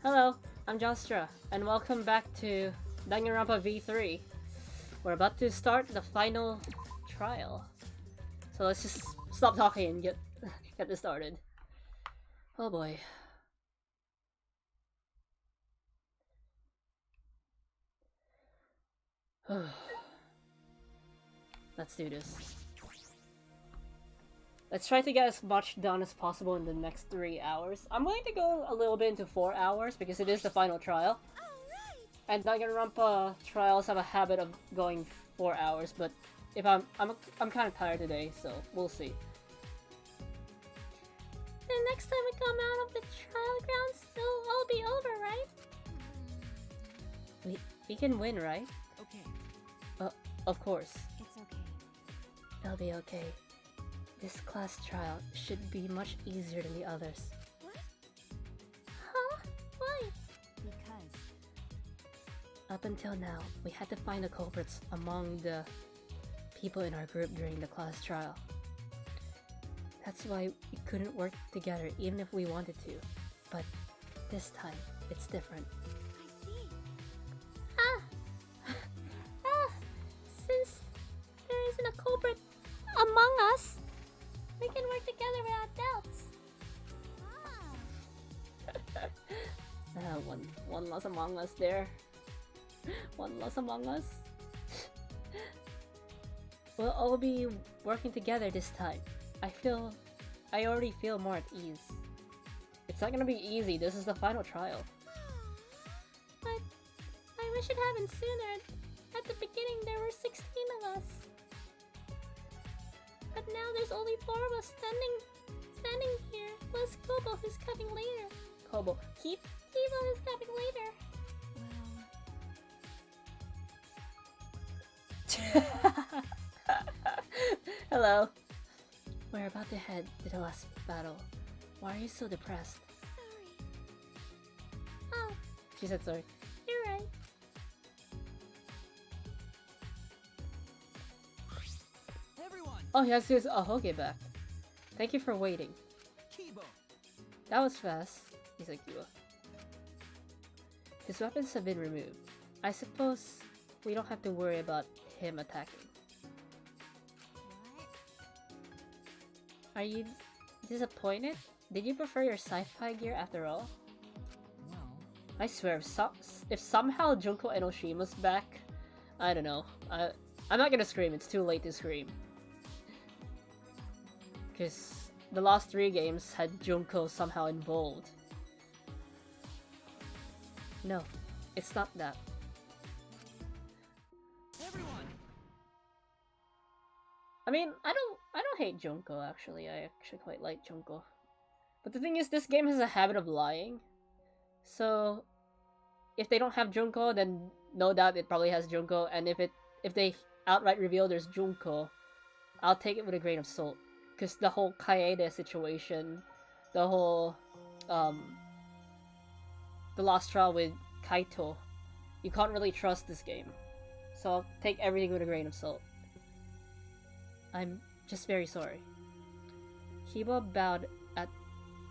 Hello, I'm Jostra, and welcome back to Danganronpa V3. We're about to start the final trial. So let's just stop talking and get this started. Oh boy. Let's do this. Let's try to get as much done as possible in the next 3 hours. I'm going to go a little bit into 4 hours because it is the final trial. And Danganronpa trials have a habit of going 4 hours, but if I'm kind of tired today, so we'll see. The next time we come out of the trial grounds, it'll all be over, right? We can win, right? Okay. Of course. It's okay. It'll be okay. This class trial should be much easier than the others. What? Huh? Why? Because Up until now, we had to find the culprits among the people in our group during the class trial. That's why we couldn't work together even if we wanted to. But this time, it's different. I see. Since there isn't a culprit among us, we can work together without doubts. One loss among us there. One loss among us. We'll all be working together this time. I already feel more at ease. It's not gonna be easy, this is the final trial. But I wish it happened sooner. At the beginning, there were 16 of us. But now there's only 4 of us standing here, plus Kobo who's coming later. Kobo, keep. Kibo who's coming later. Hello. We're about to head to the last battle. Why are you so depressed? Sorry. Oh, She said sorry. you're right. Everyone, Oh, he has his Ahoge back. Thank you for waiting. Kibo. That was fast, he said Kiba. His weapons have been removed. I suppose we don't have to worry about him attacking. What? Are you disappointed? Did you prefer your sci-fi gear after all? Well, I swear, if somehow Junko Enoshima's back, I don't know. I'm not gonna scream, it's too late to scream. Because the last 3 games had Junko somehow involved. No, it's not that. everyone. I mean, I don't hate Junko actually. I actually quite like Junko. But the thing is, this game has a habit of lying. So if they don't have Junko, then no doubt it probably has Junko. And if they outright reveal there's Junko, I'll take it with a grain of salt. Because the whole Kaede situation, the whole the last trial with Kaito, you can't really trust this game. So I'll take everything with a grain of salt. I'm just very sorry. Kiba bowed at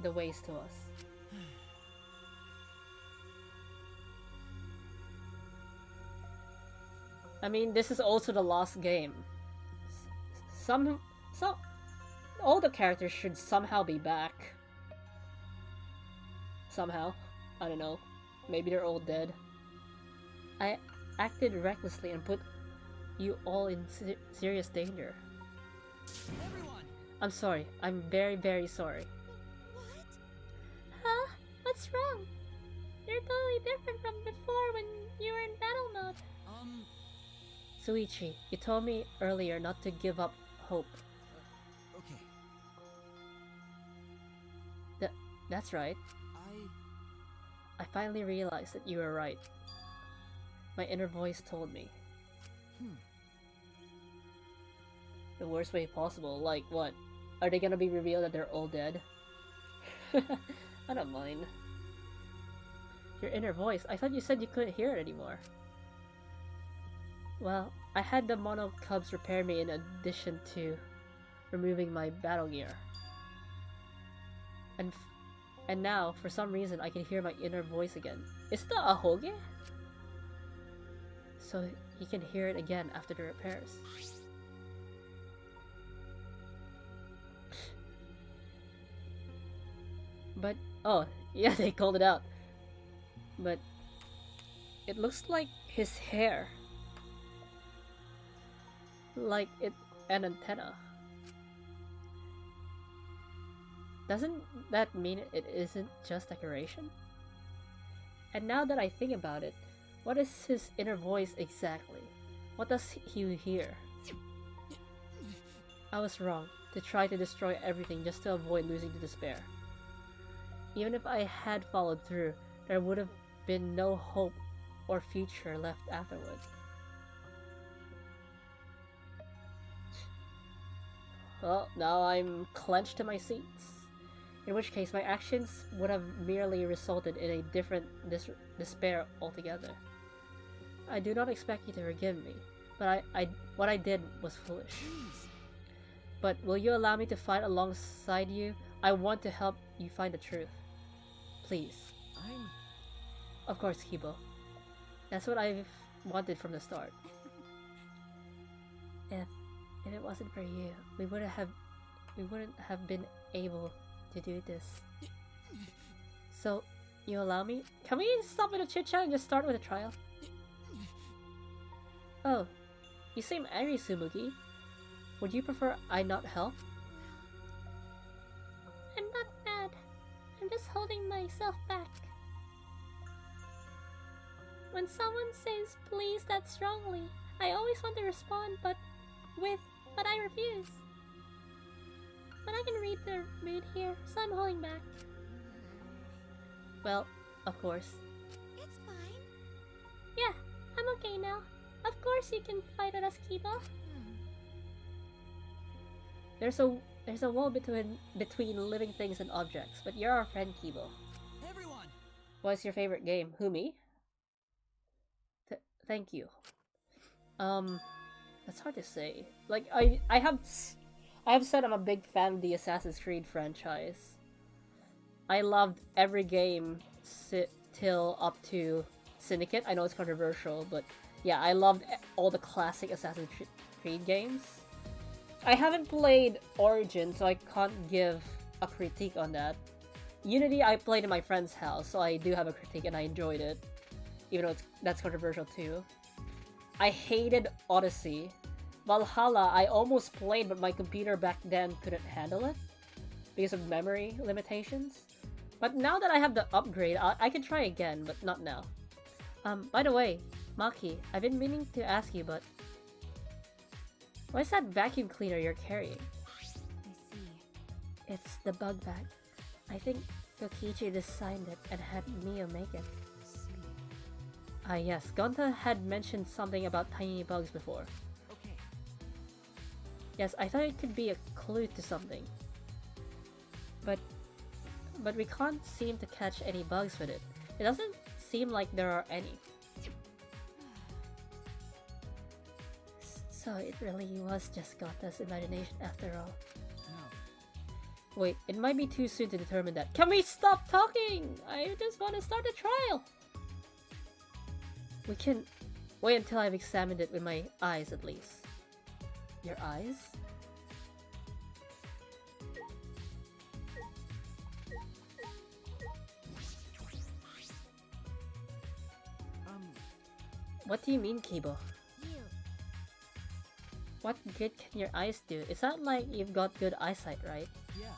the waist to us. I mean, this is also the last game. Some all the characters should somehow be back. Somehow. I don't know. Maybe they're all dead. I acted recklessly and put you all in serious danger. Everyone. I'm sorry. I'm very, very sorry. What? Huh? What's wrong? You're totally different from before when you were in battle mode. Suichi, you told me earlier not to give up hope. Okay. That's right. I finally realized that you were right. My inner voice told me. The worst way possible. Like what? Are they gonna be revealed that they're all dead? I don't mind. Your inner voice. I thought you said you couldn't hear it anymore. Well, I had the mono cubs repair me in addition to removing my battle gear. And And now, for some reason, I can hear my inner voice again. Is it the ahoge? So he can hear it again after the repairs. But, oh, yeah, they called it out. But it looks like his hair. Like an antenna. Doesn't that mean it isn't just decoration? And now that I think about it, what is his inner voice exactly? What does he hear? I was wrong to try to destroy everything just to avoid losing to despair. Even if I had followed through, there would have been no hope or future left afterward. Well, now I'm clenched to my seats. In which case, my actions would have merely resulted in a different despair altogether. I do not expect you to forgive me, but what I did was foolish. But will you allow me to fight alongside you? I want to help you find the truth. Please. Of course, Kibo. That's what I've wanted from the start. If it wasn't for you, we wouldn't have been able to do this. So, you allow me? Can we stop with the chit chat and just start with a trial? Oh, you seem angry, Sumugi. Would you prefer I not help? I'm not mad. I'm just holding myself back. When someone says please that strongly, I always want to respond, but I refuse. But I can read their mood here, so I'm holding back. Well, of course. It's fine. Yeah, I'm okay now. Of course you can fight with us, Kiba. There's a wall between living things and objects, but you're our friend, Kibo. Everyone! What's your favorite game? Who, me? Thank you. That's hard to say. Like, I have said I'm a big fan of the Assassin's Creed franchise. I loved every game till up to Syndicate. I know it's controversial, but yeah, I loved all the classic Assassin's Creed games. I haven't played Origin, so I can't give a critique on that. Unity I played in my friend's house, so I do have a critique and I enjoyed it. Even though that's controversial too. I hated Odyssey. Valhalla I almost played, but my computer back then couldn't handle it because of memory limitations. But now that I have the upgrade, I can try again, but not now. By the way, Maki, I've been meaning to ask you, but what's that vacuum cleaner you're carrying? I see. It's the bug bag. I think Yokichi designed it and had Mio make it. Ah yes, Gonta had mentioned something about tiny bugs before. Okay. Yes, I thought it could be a clue to something. But we can't seem to catch any bugs with it. It doesn't seem like there are any. So it really was just Gonta's imagination after all. No. Wait, it might be too soon to determine that. Can we stop talking? I just want to start the trial! We can wait until I've examined it with my eyes at least. Your eyes? What do you mean, Kibo? You. What good can your eyes do? It's not like you've got good eyesight, right? Yeah.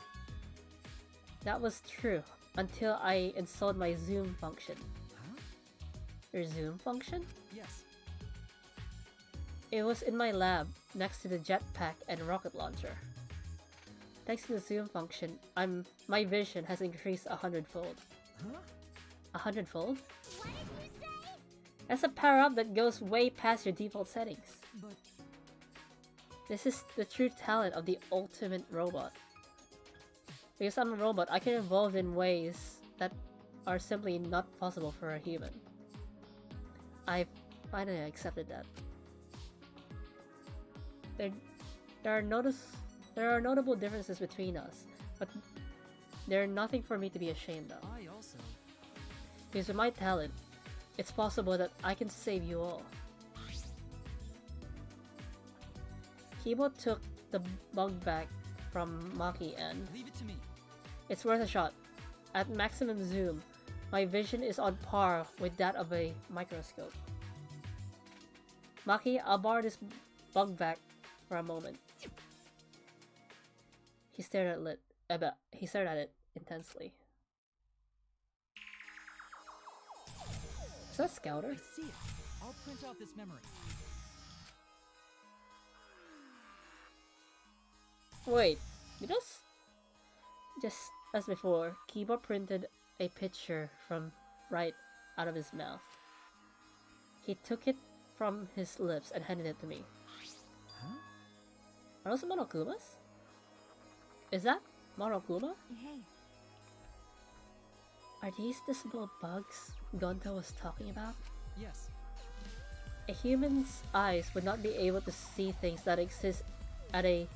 That was true, until I installed my zoom function. Huh? Your zoom function? Yes. It was in my lab, next to the jetpack and rocket launcher. Thanks to the zoom function, my vision has increased 100-fold. Huh? 100-fold? What did you say? That's a power-up that goes way past your default settings. But This is the true talent of the ultimate robot. Because I'm a robot, I can evolve in ways that are simply not possible for a human. I finally accepted that. There are notable differences between us, they're nothing for me to be ashamed of. I also. Because with my talent, it's possible that I can save you all. Kibo took the bug back from Maki and Leave it to me. it's worth a shot. At maximum zoom, my vision is on par with that of a microscope. Maki, I'll borrow this bug back for a moment. He stared at it intensely. Is that Scouter? I see it. I'll print out this memory. Wait, just as before, Kiba printed a picture from right out of his mouth. He took it from his lips and handed it to me. Huh? Are those Monokumas? Is that Monokuma? Hey. Are these the small bugs Gonta was talking about? Yes. A human's eyes would not be able to see things that exist at a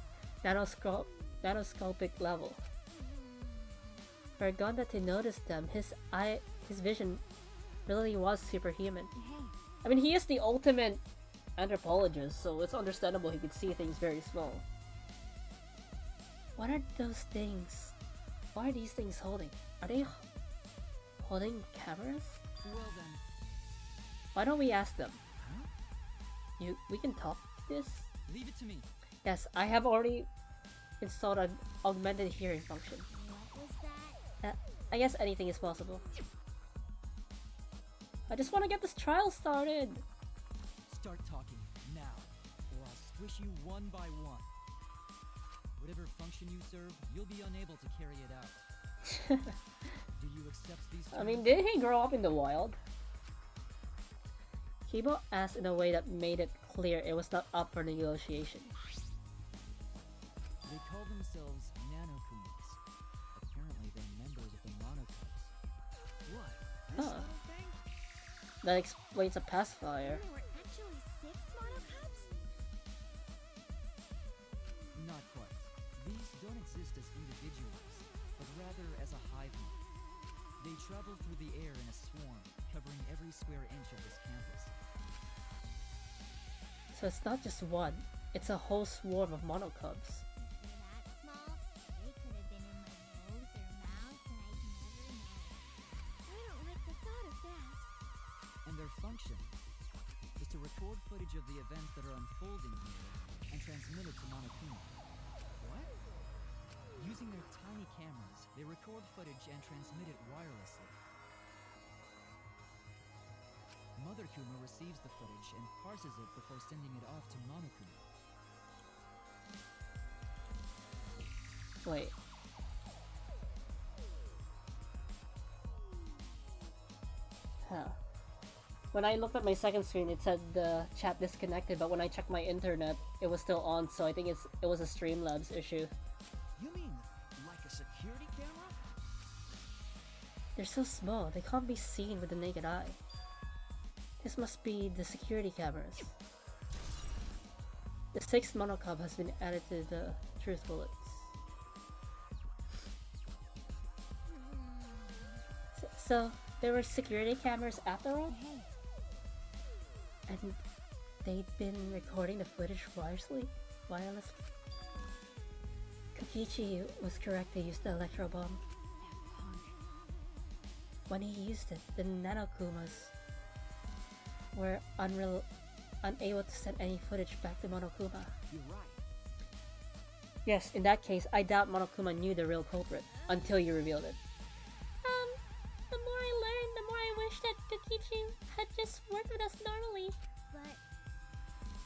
nanoscopic level. For Gonta to notice them, his vision really was superhuman. Hey. I mean, he is the ultimate anthropologist, so it's understandable he could see things very small. What are those things? What are these things holding? Are they holding cameras? Well then. Why don't we ask them? Huh? We can talk this? Leave it to me. Yes, I have already installed an augmented hearing function. What was that? I guess anything is possible. I just want to get this trial started. Start talking now, or I'll squish you one by one. Whatever function you serve, you'll be unable to carry it out. Do you accept these terms? I mean, did he grow up in the wild? Kibo asked in a way that made it clear it was not up for negotiation. They call themselves nanokumas. Apparently they're members of the monocubs. What? This Huh. little thing? That explains a pacifier. There were actually 6 monocubs? Not quite. These don't exist as individuals, but rather as a hive mind. They travel through the air in a swarm, covering every square inch of this campus. So it's not just one, it's a whole swarm of monocubs. If they're that small, they could have been in my nose or mouth and I'd never know. I don't like the thought of that. And their function is to record footage of the events that are unfolding here and transmit it to Monokuma. What? Using their tiny cameras, they record footage and transmit it wirelessly. Mother Kuma receives the footage and parses it before sending it off to Monokuma. Wait. Huh. When I looked at my second screen, it said the chat disconnected, but when I checked my internet, it was still on, so I think it was a Streamlabs issue. You mean like a security camera? They're so small, they can't be seen with the naked eye. This must be the security cameras. The 6th monocub has been added to the truth bullets. So there were security cameras after all? Hey. And they'd been recording the footage wirelessly? Kokichi was correct to use the electro bomb. When he used it, the nanokumas were unable to send any footage back to Monokuma. You're right. Yes, in that case, I doubt Monokuma knew the real culprit until you revealed it. The more I learned, the more I wish that Kokichi had just worked with us normally. But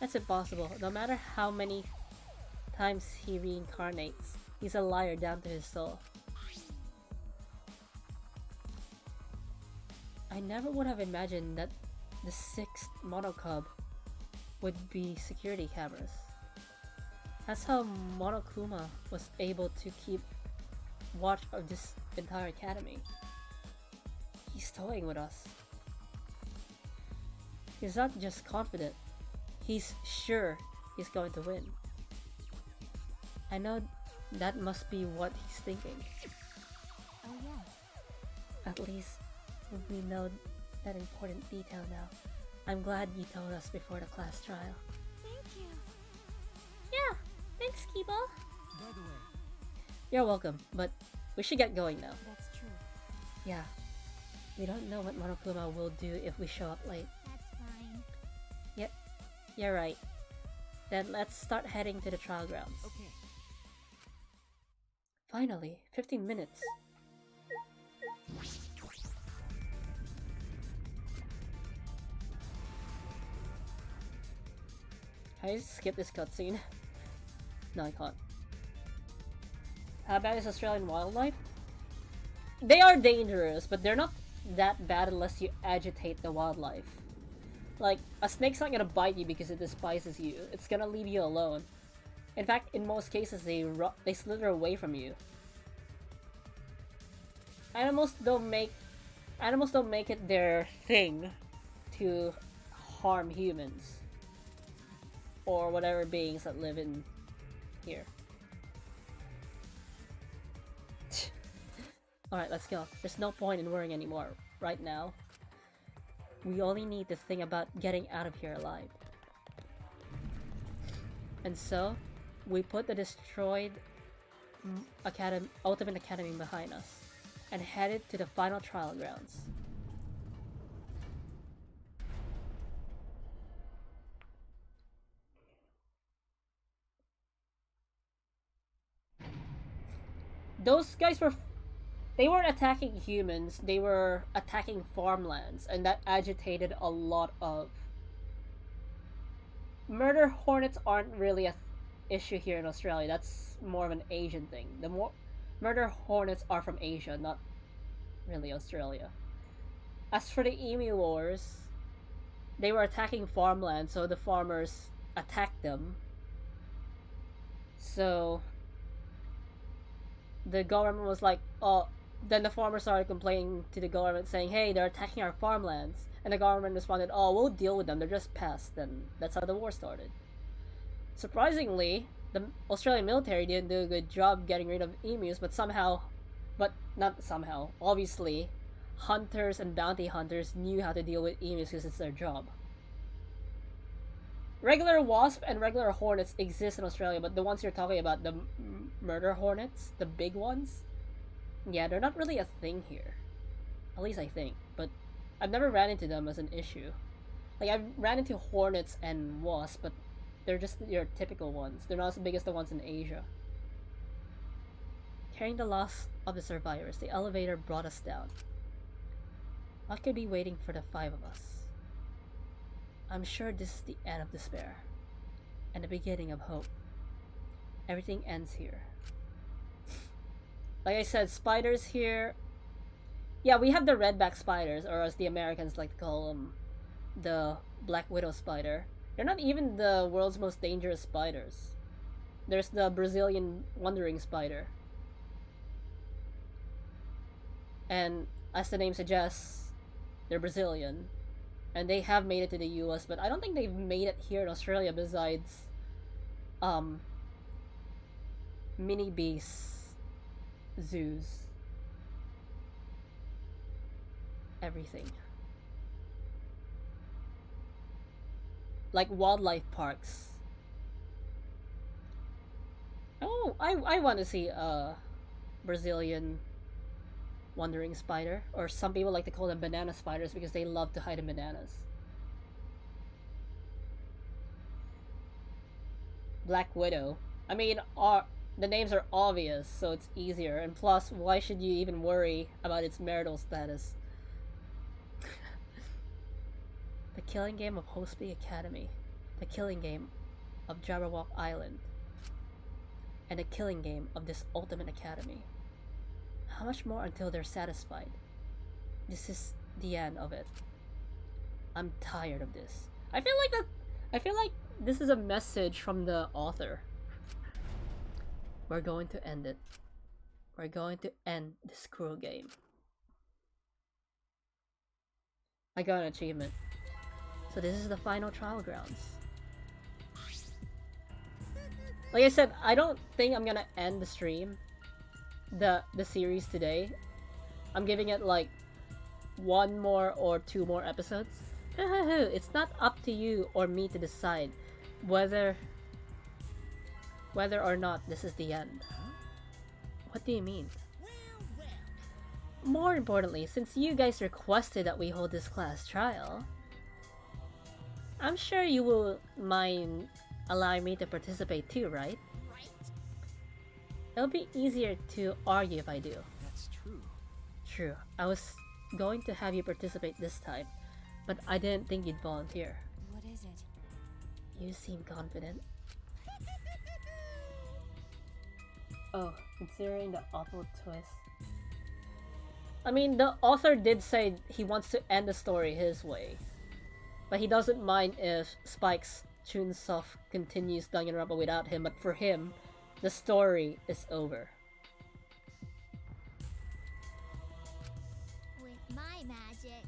That's impossible. No matter how many times he reincarnates, he's a liar down to his soul. I never would have imagined that the 6th monocub would be security cameras. That's how Monokuma was able to keep watch of this entire academy. He's toying with us. He's not just confident, he's sure he's going to win. I know that must be what he's thinking. At least we know that important detail now. I'm glad you told us before the class trial. Thank you. Yeah, thanks, Kiba. By the way, You're welcome, but we should get going now. That's true. Yeah. We don't know what Monokuma will do if we show up late. That's fine. Yep, you're right. Then let's start heading to the trial grounds. okay. Finally, 15 minutes. Can I just skip this cutscene? No, I can't. How bad is Australian wildlife? They are dangerous, but they're not that bad unless you agitate the wildlife. Like, a snake's not gonna bite you because it despises you. It's gonna leave you alone. In fact, in most cases, they slither away from you. Animals don't make it their thing to harm humans or whatever beings that live in here. Alright, let's go. There's no point in worrying anymore right now. We only need to think about getting out of here alive. And so, we put the destroyed Ultimate Academy behind us and headed to the final trial grounds. Those guys they weren't attacking humans, they were attacking farmlands, and that agitated a lot of... Murder hornets aren't really a issue here in Australia, that's more of an Asian thing. Murder hornets are from Asia, not really Australia. As for the emu wars, they were attacking farmland, so the farmers attacked them. So the government was like, oh, then the farmers started complaining to the government saying, hey, they're attacking our farmlands. And the government responded, oh, we'll deal with them, they're just pests. And that's how the war started. Surprisingly, the Australian military didn't do a good job getting rid of emus, obviously, hunters and bounty hunters knew how to deal with emus because it's their job. Regular wasp and regular hornets exist in Australia, but the ones you're talking about, the murder hornets, the big ones, yeah, they're not really a thing here. At least I think, but I've never ran into them as an issue. Like, I've ran into hornets and wasps, but they're just your typical ones. They're not as big as the ones in Asia. Carrying the loss of the survivors, the elevator brought us down. What could be waiting for the 5 of us? I'm sure this is the end of despair, and the beginning of hope. Everything ends here. Like I said, spiders here... Yeah, we have the redback spiders, or as the Americans like to call them, the black widow spider. They're not even the world's most dangerous spiders. There's the Brazilian wandering spider. And as the name suggests, they're Brazilian. And they have made it to the US, but I don't think they've made it here in Australia besides mini beasts, zoos, everything. Like wildlife parks. Oh, I want to see a Brazilian wandering spider, or some people like to call them banana spiders because they love to hide in bananas. Black Widow. I mean, the names are obvious, so it's easier, and plus, why should you even worry about its marital status? The killing game of Homophobia Academy, the killing game of Jabberwock Island, and the killing game of this Ultimate Academy. How much more until they're satisfied? This is the end of it. I'm tired of this. I feel like this is a message from the author. We're going to end it. We're going to end this cruel game. I got an achievement. So this is the final trial grounds. Like I said, I don't think I'm gonna end the stream, the series today. I'm giving it like 1 more or 2 more episodes. It's not up to you or me to decide whether or not this is the end. What do you mean? More importantly, since you guys requested that we hold this class trial, I'm sure you will mind allowing me to participate too, right? It'll be easier to argue if I do. That's true. True. I was going to have you participate this time, but I didn't think you'd volunteer. What is it? You seem confident. Oh, considering the awful twist. I mean, the author did say he wants to end the story his way. But he doesn't mind if Spike's Chunsoft continues Danganronpa without him, but for him, the story is over. With my magic.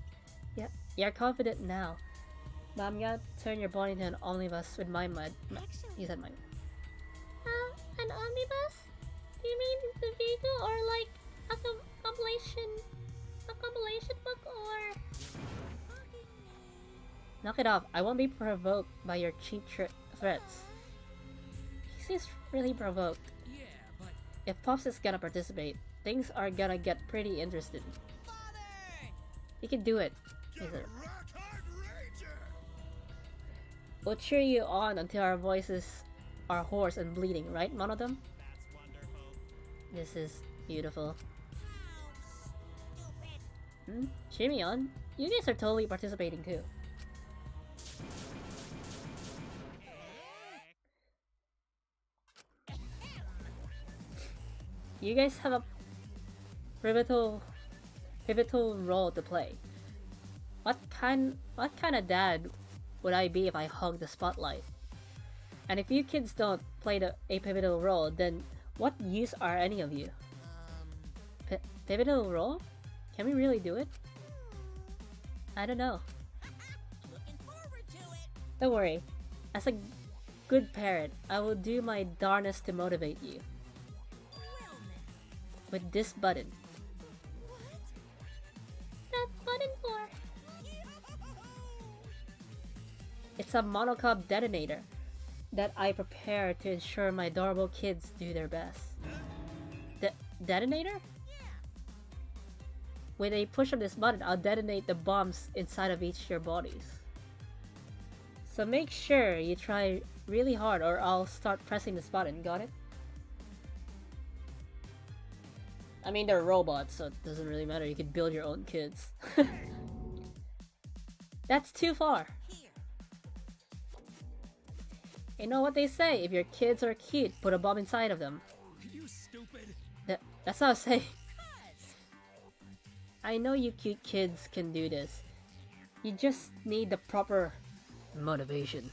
Yeah, you're confident now. But I'm gonna turn your body into an omnibus with my mud. He said my. An omnibus? Do you mean the vehicle or like a compilation book or? Knock it off. I won't be provoked by your cheap threats. He seems really provoked. Yeah, but If Pops is gonna participate, things are gonna get pretty interesting. He can do it. He said. We'll cheer you on until our voices are hoarse and bleeding, right, Monodum? that's wonderful. This is beautiful. Cheer me on. You guys are totally participating too. You guys have a pivotal role to play. What kind of dad would I be if I hogged the spotlight? And if you kids don't play a pivotal role, then what use are any of you? Pivotal role? Can we really do it? I don't know. Looking forward to it. Don't worry. As a good parent, I will do my darnest to motivate you. With this button. That button for? It's a monocob detonator that I prepare to ensure my adorable kids do their best. Detonator? When I push on this button, I'll detonate the bombs inside of each of your bodies. So make sure you try really hard or I'll start pressing this button, got it? I mean, they're robots, so it doesn't really matter. You can build your own kids. That's too far. You know what they say, if your kids are cute, put a bomb inside of them. You stupid. That's not saying. I know you cute kids can do this. You just need the proper motivation.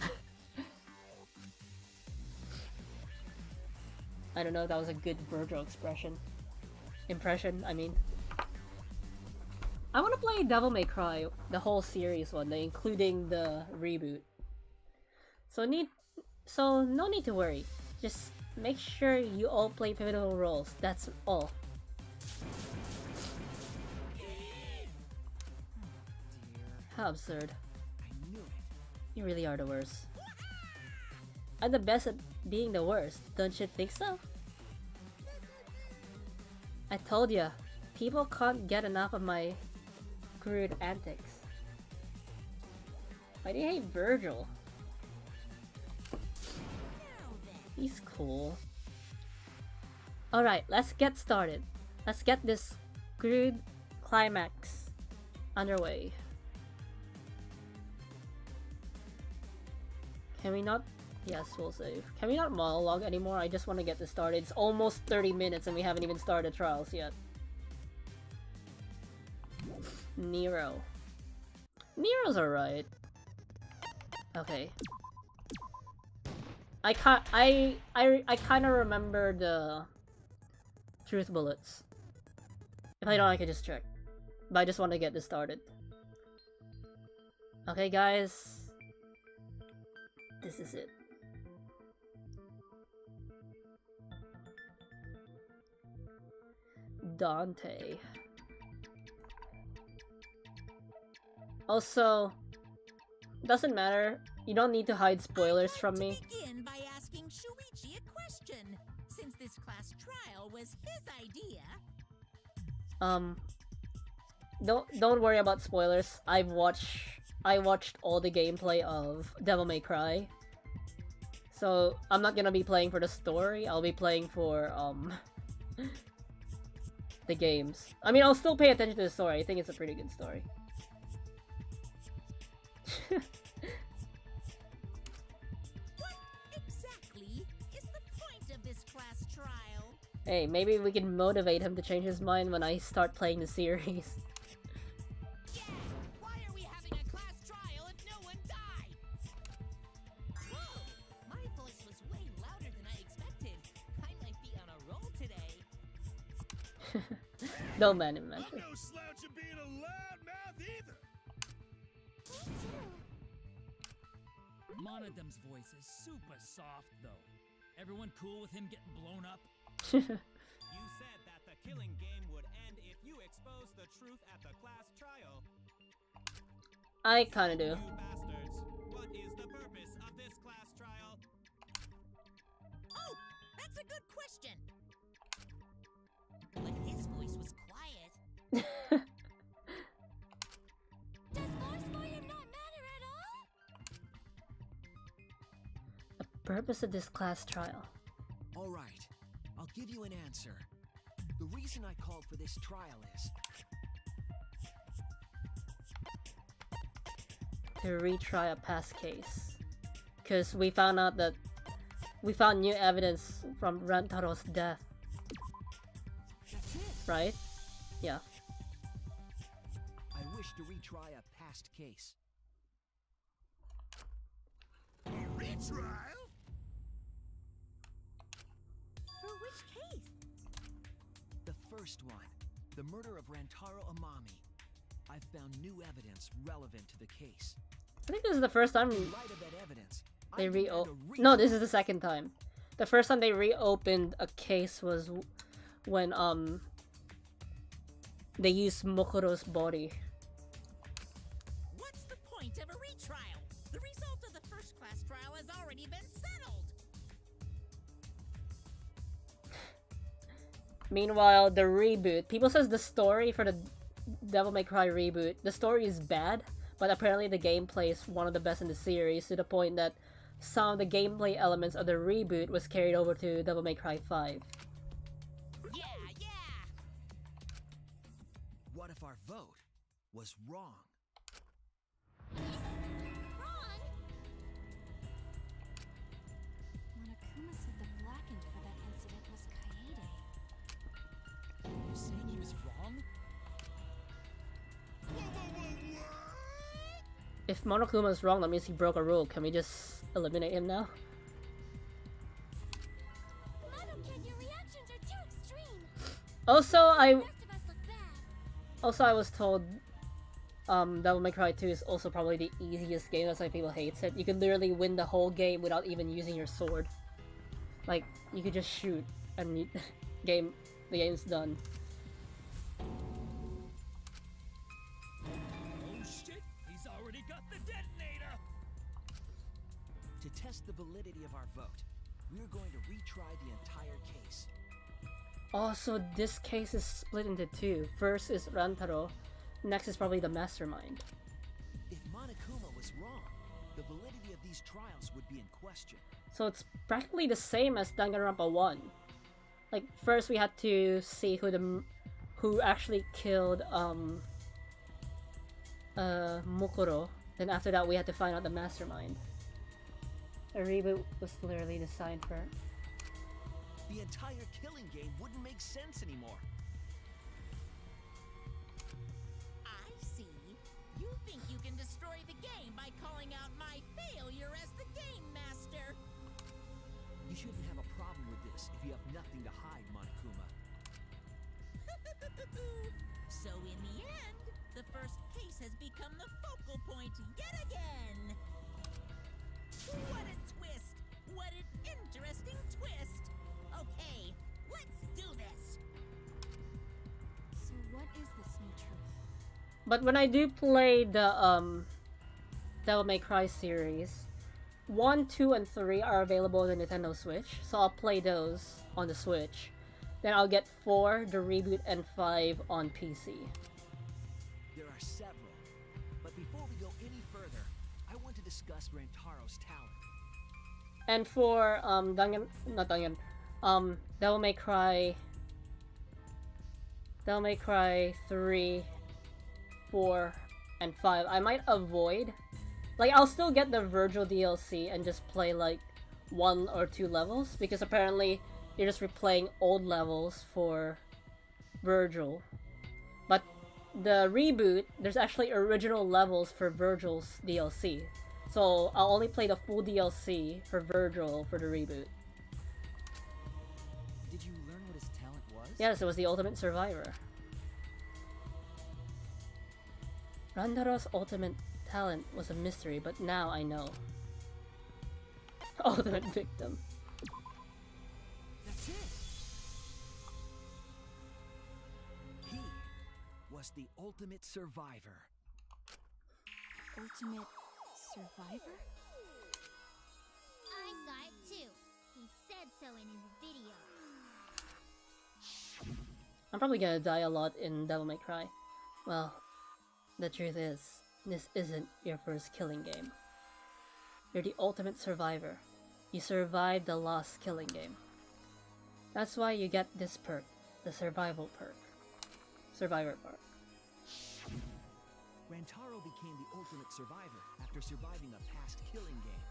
I don't know if that was a good Virgil impression, I mean. I want to play Devil May Cry, the whole series one, including the reboot. So no need to worry. Just make sure you all play pivotal roles, that's all. How absurd. I knew it. You really are the worst. I'm the best at being the worst, don't you think so? I told ya, people can't get enough of my crude antics. Why do you hate Virgil? He's cool. Alright, let's get started. Let's get this crude climax underway. Can we not? Yes, we'll save. Can we not monologue anymore? I just want to get this started. It's almost 30 minutes and we haven't even started trials yet. Nero. Nero's alright. Okay. I kind of remember the truth bullets. If I don't, I can just check. But I just want to get this started. Okay, guys. This is it. Dante. Also, doesn't matter. You don't need to hide spoilers from me. Begin by asking Shuichi a question, since this class trial was his idea. Don't worry about spoilers. I watched all the gameplay of Devil May Cry. So I'm not gonna be playing for the story. I'll be playing for the games. I mean, I'll still pay attention to the story. I think it's a pretty good story. What exactly is the point of this class trial? Hey, maybe we can motivate him to change his mind when I start playing the series. Yeah! Why are we having a class trial if no one died? Whoa! My voice was way louder than I expected. I might be on a roll today. No man in mention. I'm no slouch at being a loudmouth either. Monodem's voice is super soft, though. Everyone cool with him getting blown up? You said that the killing game would end if you exposed the truth at the class trial. I kinda do. You bastards, what is the purpose of this class trial? Oh! That's a good question! But his voice was quiet. Does force for him not matter at all? The purpose of this class trial. All right, I'll give you an answer. The reason I called for this trial is To retry a past case. Because we found out that we found new evidence from Rantaro's death. that's it. Right? Yeah. I wish to retry a past case. A retrial? For which case? The first one, the murder of Rantaro Amami. I've found new evidence relevant to the case. I think this is the first time In light of that evidence, they I demand a No, this is retrial. the second time. The first time they reopened a case was when they used Mokoro's body. What's the point of a retrial? The result of the first class trial has already been settled. Meanwhile, the reboot. People says the story for the Devil May Cry reboot, the story is bad, but apparently the gameplay is one of the best in the series, to the point that some of the gameplay elements of the reboot was carried over to Devil May Cry 5. Yeah, yeah! What if our vote was wrong? Wrong! Monokuma said the blackened for that incident was Kaede. You saying he was wrong? If Monokuma's wrong, that means he broke a rule. Can we just eliminate him now? Mono-kid, your reactions are too extreme. Also, The rest of us look bad. I was told Devil May Cry 2 is also probably the easiest game. That's why people hate it. You can literally win the whole game without even using your sword. Like, you could just shoot and the game's done. Oh shit, he's already got the detonator! To test the validity of our vote, we're going to retry the entire case. Also, this case is split into two. First is Rantaro, next is probably the mastermind. If Monokuma was wrong, the validity of these trials would be in question. So it's practically the same as Danganronpa 1. Like, first we had to see who actually killed Mukuro. Then after that we had to find out the mastermind. A reboot was literally designed for... The entire killing game wouldn't make sense anymore. I see. You think you can destroy the game by calling out my failure as the game master. You shouldn't have a problem with this if you have nothing to hide, Monokuma. So in the end, the first case has become the focal point yet again. What a twist! What an interesting twist! Okay, let's do this! So what is this new truth? but when I do play the Devil May Cry series, 1, 2, and 3 are available on the Nintendo Switch, so I'll play those on the Switch. Then I'll get 4, the reboot, and 5 on PC. There are several. But before we go any further, I want to discuss Rantaro's talent. And for Devil May Cry 3, 4, and 5, I might avoid. Like, I'll still get the Virgil DLC and just play like 1 or 2 levels, because apparently you're just replaying old levels for Virgil. But the reboot, there's actually original levels for Virgil's DLC. So I'll only play the full DLC for Virgil for the reboot. Did you learn what his talent was? Yes, it was the Ultimate Survivor. Rantaro's ultimate talent was a mystery, but now I know. Ultimate victim. That's it. He was the ultimate survivor. Ultimate survivor? I saw it too. He said so in his video. I'm probably gonna die a lot in Devil May Cry. Well, the truth is, this isn't your first killing game. You're the ultimate survivor. You survived the last killing game. That's why you get this perk, the survival perk. Survivor perk. Rantaro became the ultimate survivor after surviving a past killing game.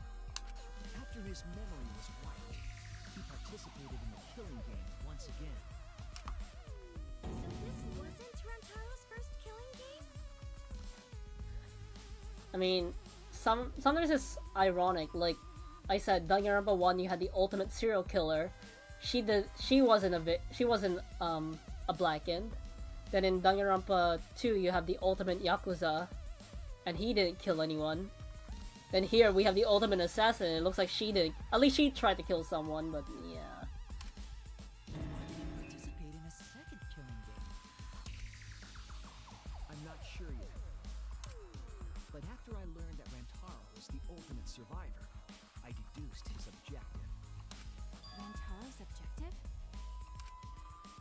After his memory was wiped, he participated in the killing game once again. So this wasn't Rantaro's first killing game? I mean, sometimes it's ironic. Like I said, Danganronpa 1, you had the ultimate serial killer. She wasn't a black-end. Then in Danganronpa 2, you have the ultimate yakuza, and he didn't kill anyone. Then here we have the ultimate assassin, and it looks like she didn't. At least she tried to kill someone, but yeah. Participate in a second killing game. I'm not sure yet. But after I learned that Rantaro was the ultimate survivor, I deduced his objective. Rantaro's objective?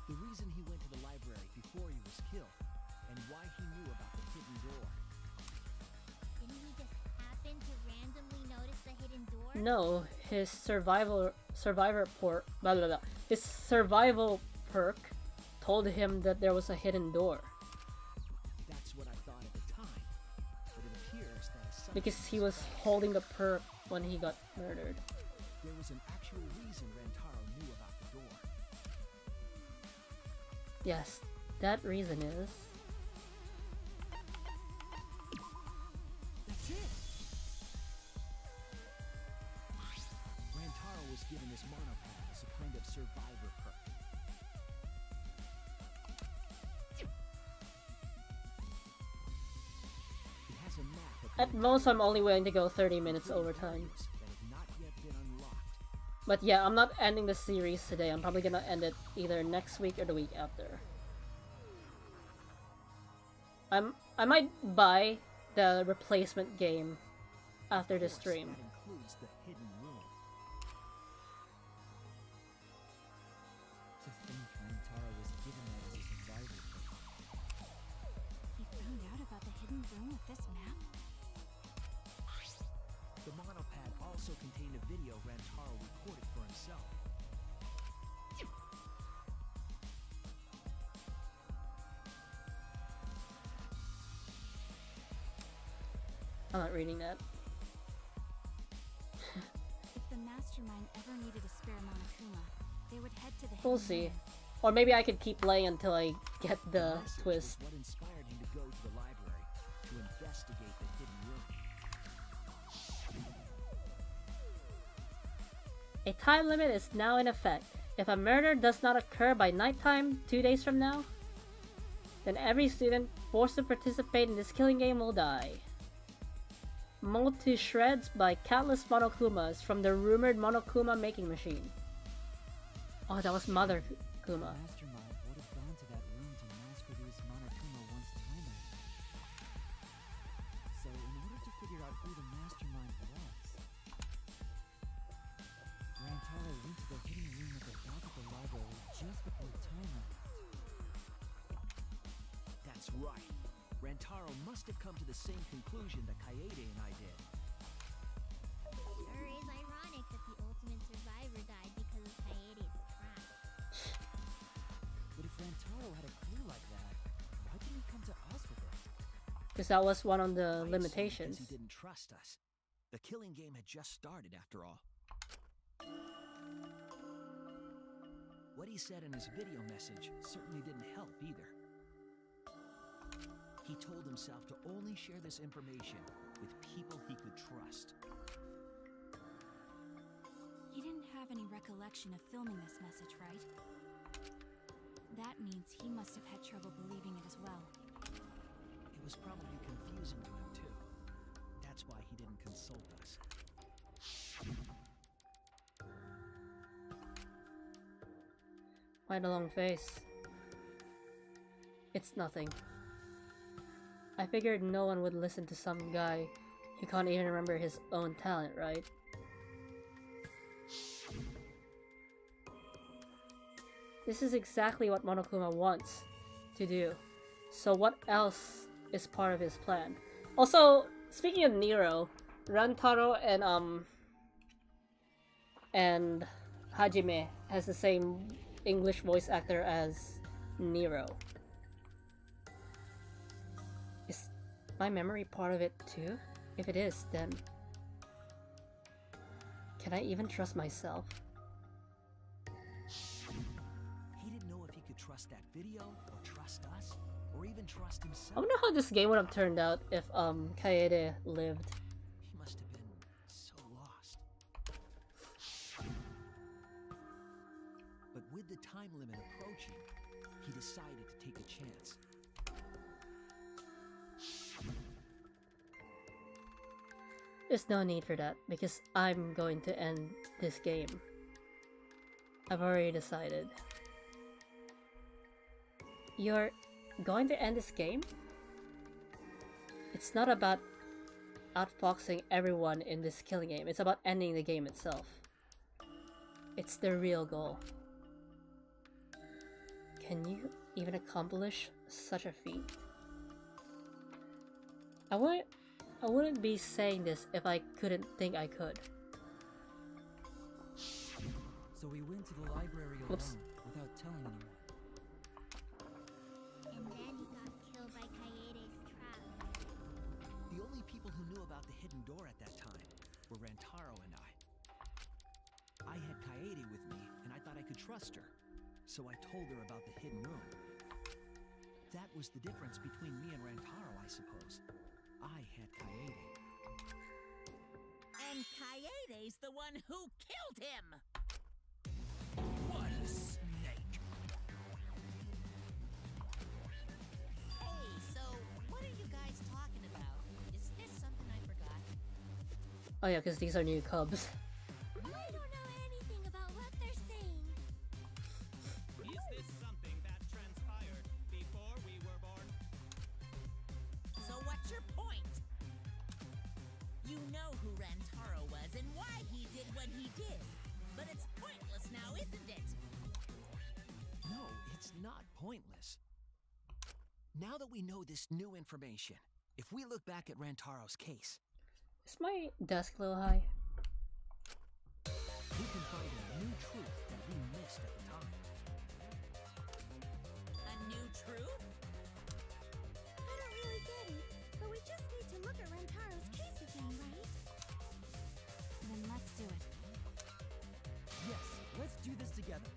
The reason he went to the library before he was killed, and why he knew about the hidden door. Didn't he just happen to randomly notice the hidden door? No, his survival perk told him that there was a hidden door. That's what I thought at the time, but it appears that Because he was holding the perk when he got murdered. there was an actual reason Rantaro knew about the door. Yes, that reason is... That's it! Rantaro was given this monopod as a kind of survivor perk. It has a map of At most, I'm only willing to go 30 minutes overtime. that have not yet been unlocked. But yeah, I'm not ending the series today. I'm probably gonna end it either next week or the week after. I might buy the replacement game after this Of course, stream. that includes the hidden room. To think Rantaro was given that as a survivor. He found out about the hidden room with this map? The monopad also contained a video Rantaro recorded for himself. I'm not reading that. If the mastermind ever needed a spare Monokuma, they would head to the We'll hidden see. room. Or maybe I could keep playing until I get the message twist. was what inspired him to go to the library to investigate the hidden room. A time limit is now in effect. If a murder does not occur by nighttime 2 days from now, then every student forced to participate in this killing game will die. Mold to shreds by countless Monokumas from the rumored Monokuma making machine. Oh, that was Mother Kuma. Mastermind would have gone to that room to mass produce Monokuma once timeout. who the mastermind was. Rantaro went to the hidden room at the back of the library just before timeout. That's right. Rantaro must have come to the same conclusion that Kaede and I did. Sure is ironic that the ultimate survivor died because of Kaede's trap. But if Rantaro had a clue like that, why didn't he come to us with it? Because that was one of the I assume limitations. because he didn't trust us. The killing game had just started, after all. What he said in his video message certainly didn't help either. He told himself to only share this information with people he could trust. He didn't have any recollection of filming this message, right? That means he must have had trouble believing it as well. It was probably confusing to him, too. That's why he didn't consult us. Why the long face? It's nothing. I figured no one would listen to some guy who can't even remember his own talent, right? This is exactly what Monokuma wants to do. So what else is part of his plan? Also, speaking of Nero, Rantaro and Hajime has the same English voice actor as Nero. Is my memory part of it too? If it is, then can I even trust myself? He didn't know if he could trust that video, or trust us, or even trust himself. I wonder how this game would have turned out if Kaede lived. He must have been so lost. But with the time limit approaching, he decided to take a chance. There's no need for that, because I'm going to end this game. I've already decided. You're going to end this game? It's not about outfoxing everyone in this killing game, it's about ending the game itself. It's the real goal. Can you even accomplish such a feat? I wouldn't be saying this if I couldn't think I could. So we went to the library alone Whoops. without telling anyone. And then he got killed by Kaede's trap. The only people who knew about the hidden door at that time were Rantaro and I. I had Kaede with me, and I thought I could trust her, so I told her about the hidden room. That was the difference between me and Rantaro, I suppose. I had Kaede. And Kaede's the one who killed him! What a snake! Hey, so what are you guys talking about? Is this something I forgot? Oh yeah, because these are new cubs. I don't know anything about what they're saying. Is this something that transpired before we were born? So what's your point? You know who Rantaro was and why he did what he did. But it's pointless now, isn't it? No, it's not pointless. Now that we know this new information, if we look back at Rantaro's case, Is my desk a little high? we can find a new truth that we missed at the time. A new truth? I don't really get it, but we just need to look at Rantaro's case again, right? Then let's do it. Yes, let's do this together.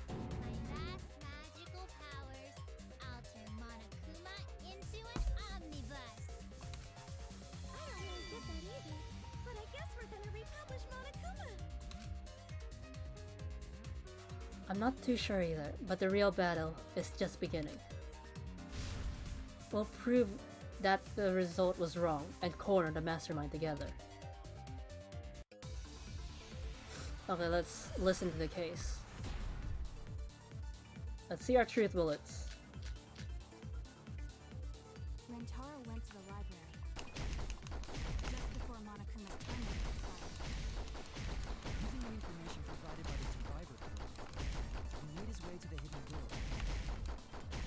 My vast magical powers, I'll turn Monokuma into an omnibus. I don't really get that either, but I guess we're gonna republish Monokuma. I'm not too sure either, but the real battle is just beginning. We'll prove that the result was wrong and corner the mastermind together. Okay, let's listen to the case. Let's see our truth bullets. Rantaro Rantaro went to the library just before Monokuma's time limit expired. Using the information provided by the survivor he made his way to the hidden door.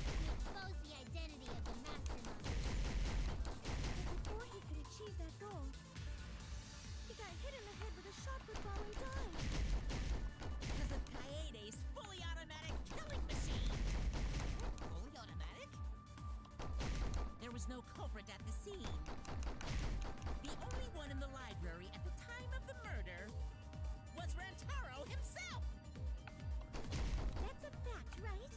He exposed the identity of the mastermind. But before he could achieve that goal, he got hit in the head with a shot put ball and died. Because of Kaede's fully automatic killing machine. Fully automatic? There was no culprit at the scene. The only one in the library at the time of the murder was Rantaro himself. That's a fact, right?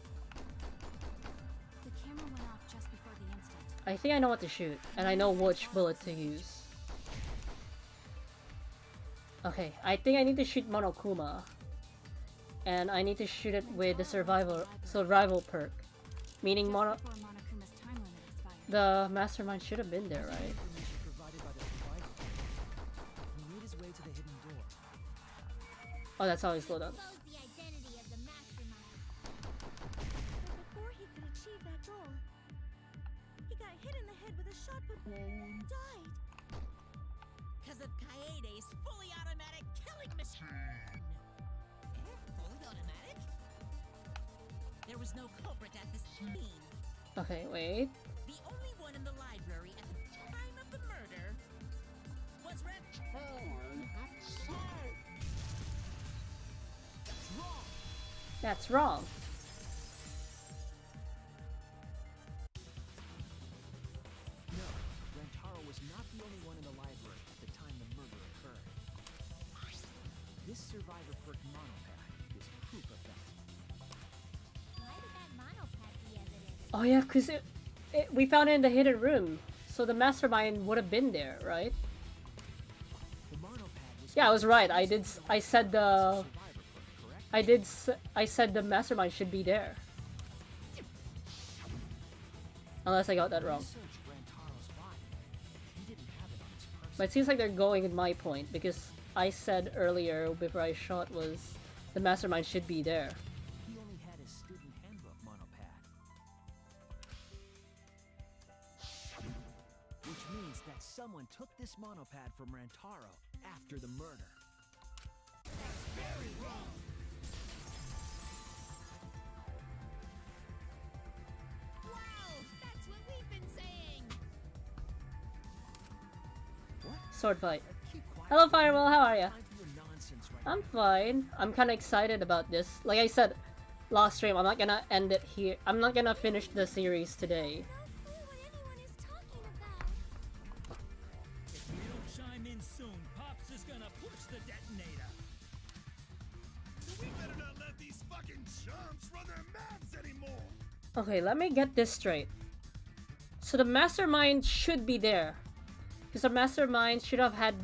The camera went off just before the incident. I think I know what to shoot, and I know which bullet to use. Okay, I think I need to shoot Monokuma. And I need to shoot it with the survival perk. Meaning Just before Monokuma's time limit expired. the mastermind should have been there, right? Information provided by the survivor. He made his way to the hidden door. Oh, that's how I slowed down. Exposed the identity of the mastermind. But before he could achieve that goal, he got hit in the head with a shot put and died. Because of Kaede's fully automatic killing machine. Fully automatic? There was no culprit at the scene. Okay, wait. The only one in the library at the time of the murder was Rantaro himself. That's wrong. No, Rantaro was not the only one in the library at the time the murder occurred. This survivor perk monopad is proof of that. Why did that monopad be evidence? Oh yeah, cause we found it in the hidden room, so the mastermind would have been there, right? The monopad was Yeah, I was right. I said the survivor perk, correct? I said the mastermind should be there. Unless I got that wrong. Search Rantaro's body. He didn't have it on his person. But it seems like they're going with my point because I said earlier before I shot was the mastermind should be there. He only had his student handbook monopad. Which means that someone took this monopad from Rantaro after the murder. Wow, that's what we've been saying. Sword fight. Keep quiet. Hello Firewall, how are ya? Time for your nonsense right I'm now. fine. I'm kind of excited about this. Like I said last stream, I'm not gonna end it here. I'm not gonna finish the series today. No clue what anyone is talking about. If we don't chime in soon, Pops is gonna push the detonator. We better not let these fucking chumps run their mouths anymore. Okay, let me get this straight. So the mastermind should be there. Because the mastermind should have had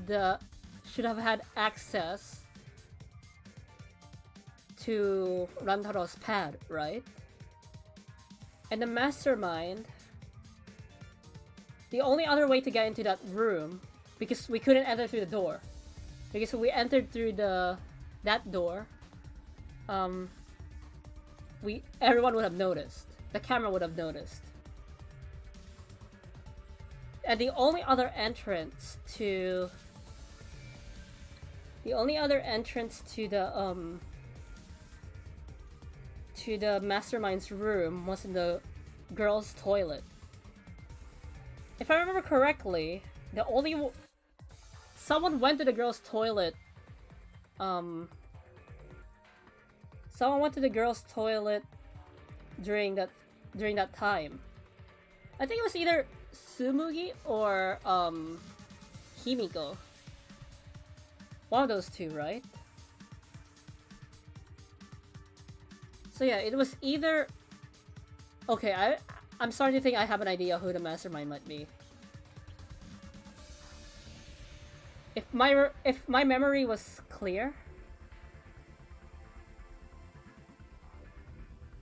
access to Rantaro's pad, right? And the mastermind, the only other way to get into that room, because we couldn't enter through the door, because if we entered through that door, everyone would have noticed. The camera would have noticed. And the only other entrance to the mastermind's room was in the girls' toilet. If I remember correctly, someone went to the girls' toilet. Someone went to the girls' toilet during that time. I think it was either Tsumugi or Himiko. One of those two, right? So yeah, it was either... Okay, I'm starting to think I have an idea who the mastermind might be. If my memory was clear...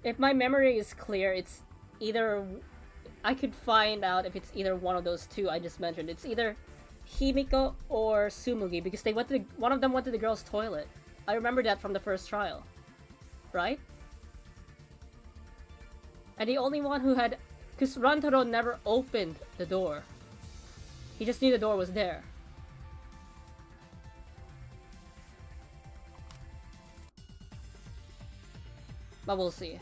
If my memory is clear, it's either... I could find out if it's either one of those two I just mentioned. It's either Himiko or Tsumugi, because one of them went to the girls' toilet. I remember that from the first trial. Right? And the only one who had Because Rantaro never opened the door. He just knew the door was there. But we'll see.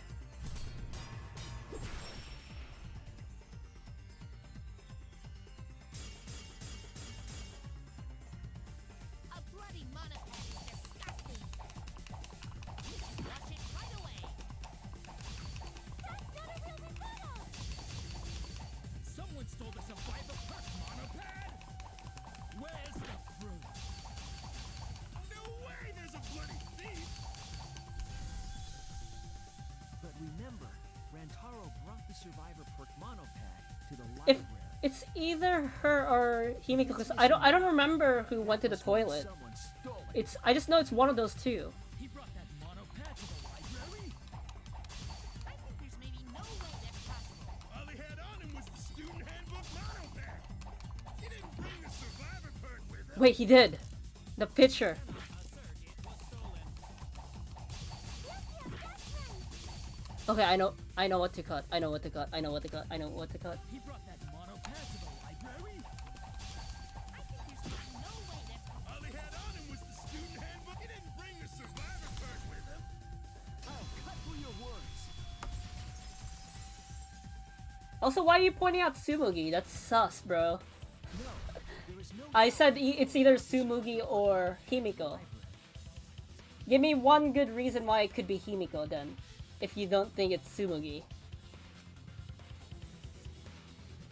A bloody monopod is disgusting. Watch it right away. That's not a real Ricardo! Someone stole the survivor perk monopad? Where's the proof? No way there's a bloody thief! But remember, Rantaro brought the survivor perk monopad to the If library. it's either her or Himiko, because I don't remember who went to the toilet. Someone stole it. I just know it's one of those two. He brought that monopad to the library? I think there's maybe no way that's possible. All he had on him was the student handbook monopad. He didn't bring the survivor perk with him. Wait, he did. The picture. Okay, I know what to cut. I know what to cut. I know what to cut. I know what to cut. He brought that monopad to the library? I think there's maybe no way that's possible. All he had on him was the student handbook. He didn't bring the survivor perk with him. Oh, cut through your words. Also, why are you pointing out Tsumugi? That's sus, bro. No, there is no I said it's either Tsumugi or Himiko. Give me one good reason why it could be Himiko then, if you don't think it's Tsumugi.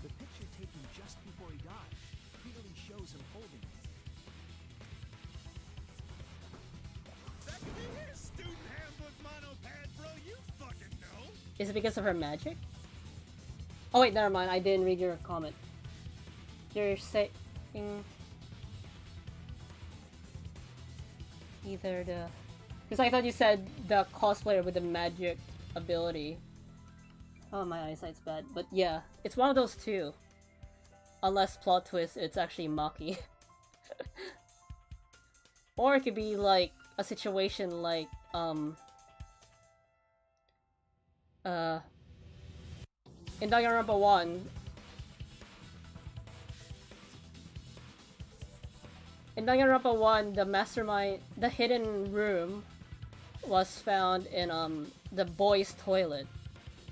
The picture taken just before he died clearly shows him holding it. That could be his student handbook monopad, bro. You fucking know. Is it because of her magic? Oh wait, never mind. I didn't read your comment. You're saying either the... Because I thought you said the cosplayer with the magic ability. Oh, my eyesight's bad. But yeah, it's one of those two. Unless plot twist, it's actually Maki. Or it could be like a situation like, in Danganronpa 1, the mastermind, the hidden room was found in the boys' toilet.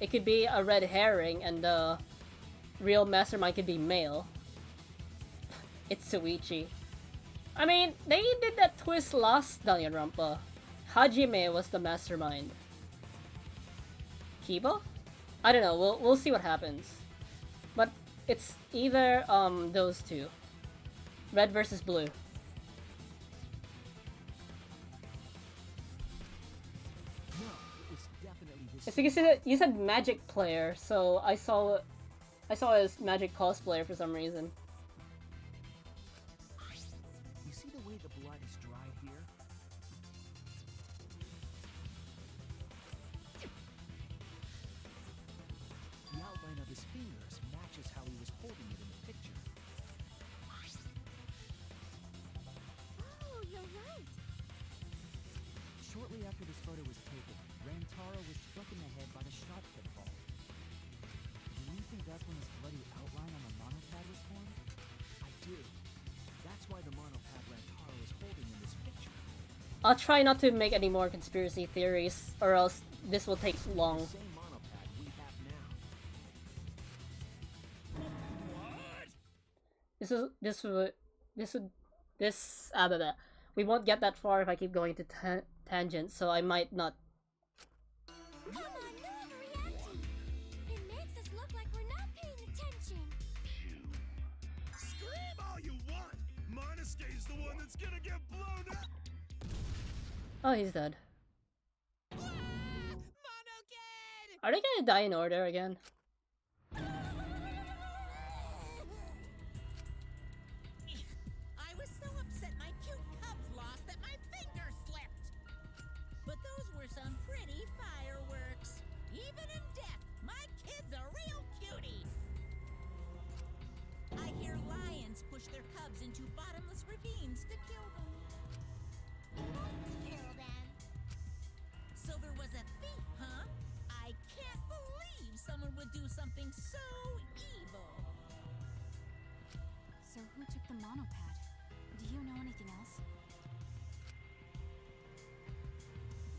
It could be a red herring, and the real mastermind could be male. It's Suichi. I mean, they did that twist last Danganronpa. Hajime was the mastermind. Kiba? I don't know. We'll see what happens. But it's either those two. Red versus blue. No, it was definitely this. It's because you said magic player, so I saw it as magic cosplayer for some reason. You see the way the blood is dried here? The outline of his fingers matches how he was holding it in the picture. Oh, you're right. Shortly after this photo was taken, Rantaro was struck in the head by the shot pit ball. Do you think that's when this bloody outline on the monopad was formed? I do. That's why the monopad Rantaro is holding in this picture. I'll try not to make any more conspiracy theories, or else this will take long. The same monopad we have now. We won't get that far if I keep going to tangents, so I might not. Come on, no overreacting. It makes us look like we're not paying attention. Scream all you want. Monosuke's the one that's gonna get blown up. Oh, he's dead. Monokid! Are they gonna die in order again? I was so upset my cute cubs lost that my finger slipped. But those were some pretty fireworks. Even in death, my kid's a real cutie. I hear lions push their cubs into bottomless ravines to kill them. Kill them. So there was a thief, huh? I can't believe someone would do something so evil. So who took the monopad? Do you know anything else?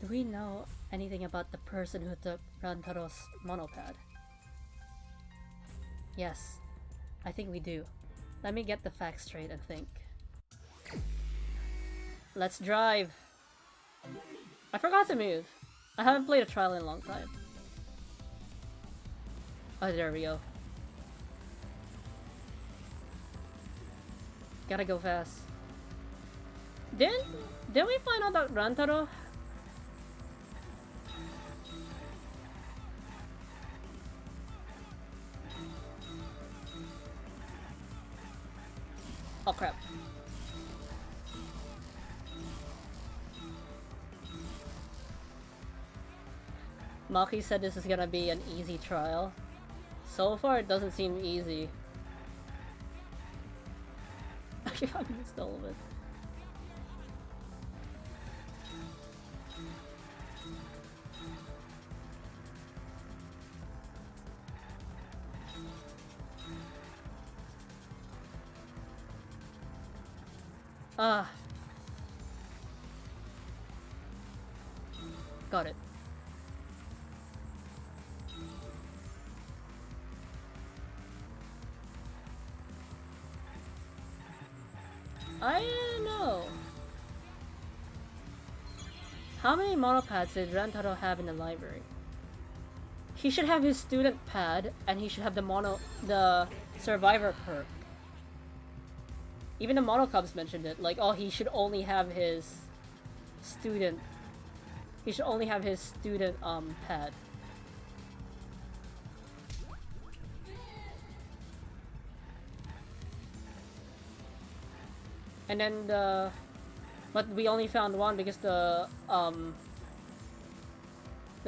Do we know anything about the person who took Rantaro's monopad? Yes, I think we do. Let me get the facts straight and think. Let's drive! I forgot to move. I haven't played a trial in a long time. Oh, there we go. Gotta go fast. Didn't we find out that Rantaro? Oh crap. Maki said this is gonna be an easy trial. So far it doesn't seem easy. Actually, I missed all of it. Ah. Got it. I don't know. How many monopads did Rantaro have in the library? He should have his student pad, and he should have the survivor perk. Even the monocubs mentioned it, like, oh, he should only have his student. He should only have his student pad. And then but we only found one because the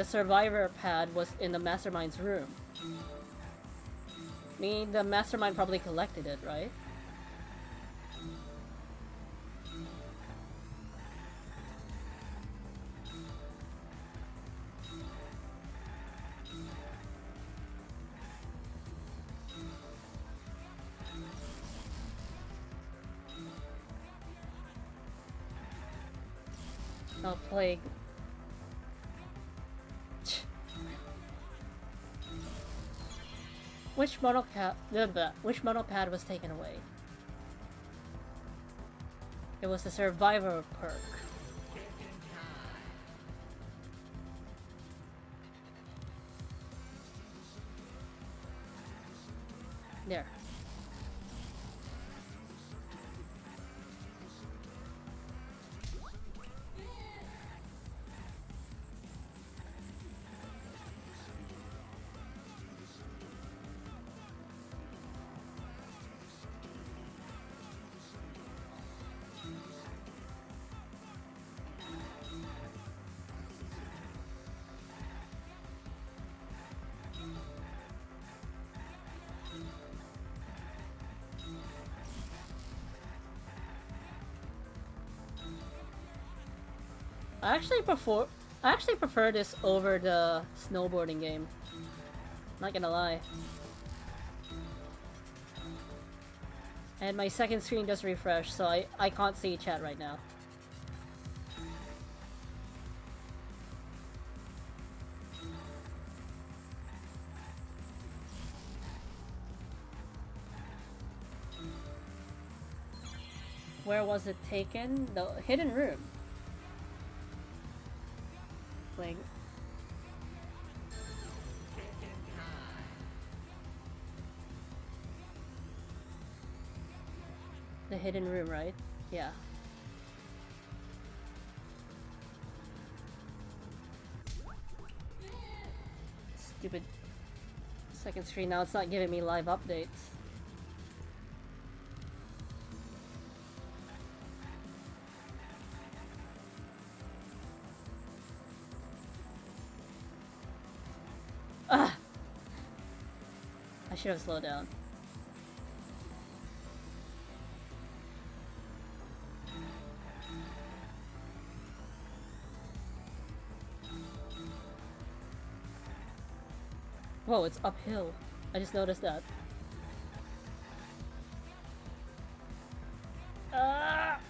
survivor pad was in the mastermind's room. Meaning the mastermind probably collected it, right? Oh, plague. Which monopad was taken away? It was the survivor perk. There. I actually prefer this over the snowboarding game. Not gonna lie. And my second screen just refreshed, so I can't see chat right now. Where was it taken? The hidden room. Like, the hidden room, right? Yeah. Stupid second screen, now it's not giving me live updates. Ah! I should have slowed down. Whoa, it's uphill. I just noticed that. Ah!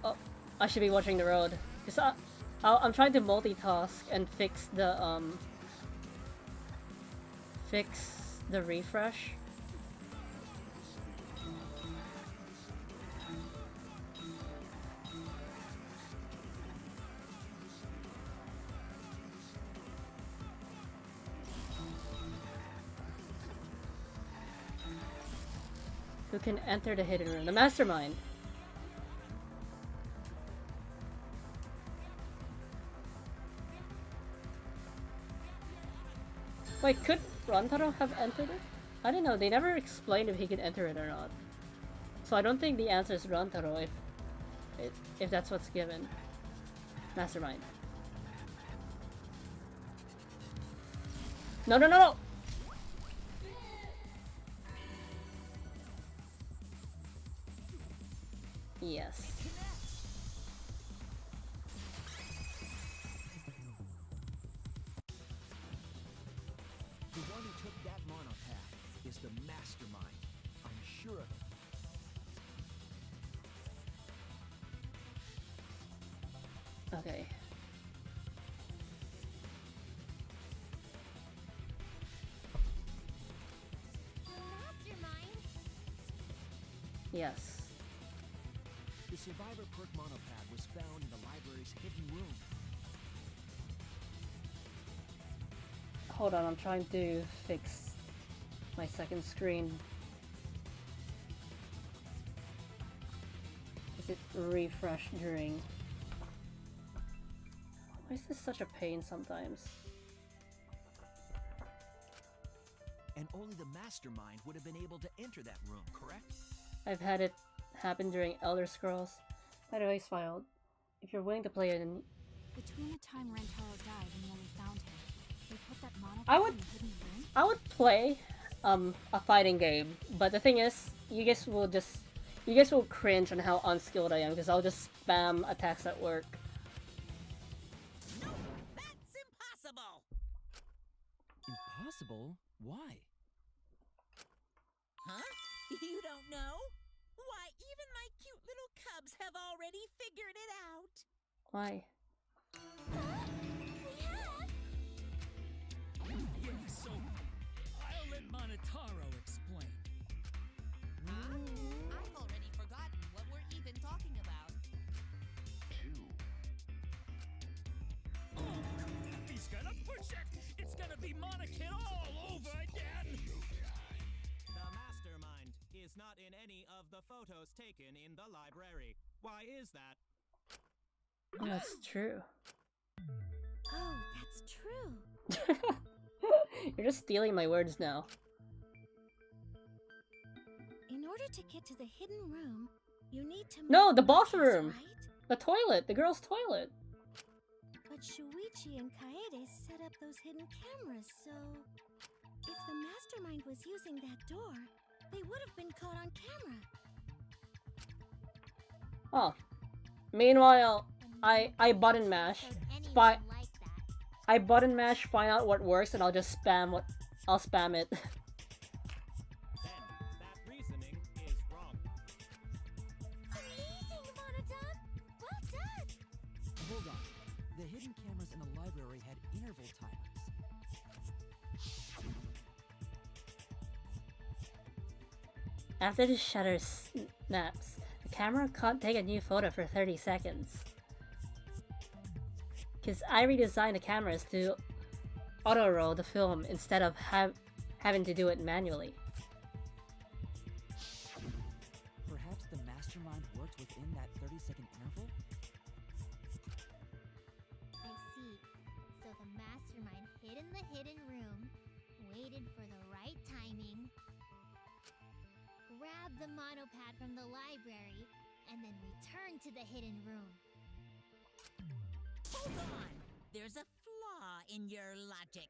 Oh, I should be watching the road. Cause I'm trying to multitask and fix the refresh. Who can enter the hidden room? The mastermind. Wait, could Rantaro have entered it? I don't know, they never explained if he could enter it or not. So I don't think the answer is Rantaro if that's what's given. Mastermind. No, no, no, no! Yes. The one who took that monopath is the mastermind. I'm sure of it. Okay. Mastermind? Yes. The survivor perk monopad was found in the library's hidden room. Hold on, I'm trying to fix my second screen. Is it refresh during? Why is this such a pain sometimes? And only the mastermind would have been able to enter that room, correct? I've had it happen during Elder Scrolls. By the way, filed. If you're willing to play it in... Between the time Rentaro died and when we found him, they put that monopod I would- in the hidden room? I would play a fighting game, but the thing is, you guys will cringe on how unskilled I am because I'll just spam attacks at work. No, that's impossible. Impossible? Why? Huh? You don't know? Why, even my cute little cubs have already figured it out. Why? Yeah, so I'll let Monotaro explain. I've already forgotten what we're even talking about. Oh, he's gonna push it! It's gonna be Monokid all over again! The mastermind is not in any of the photos taken in the library. Why is that? Oh, that's true. Oh, that's true. You're just stealing my words now. In order to get to the hidden room, you need to No, make the boss matches, room! right? The toilet! The girl's toilet! But Shuichi and Kaede set up those hidden cameras, so if the mastermind was using that door, they would have been caught on camera. Oh. Meanwhile, I button mash. Fi- I button mash, find out what works, and I'll just spam I'll spam it. Then that reasoning is wrong. Amazing, Monodon! Well done! Hold on. The hidden cameras in the library had interval timers. After the shutter snaps, the camera can't take a new photo for 30 seconds. Because I redesigned the cameras to auto-roll the film instead of having to do it manually. Perhaps the mastermind worked within that 30-second interval? I see. So the mastermind hid in the hidden room, waited for the right timing, grab the monopad from the library and then return to the hidden room. Hold on! There's a flaw in your logic.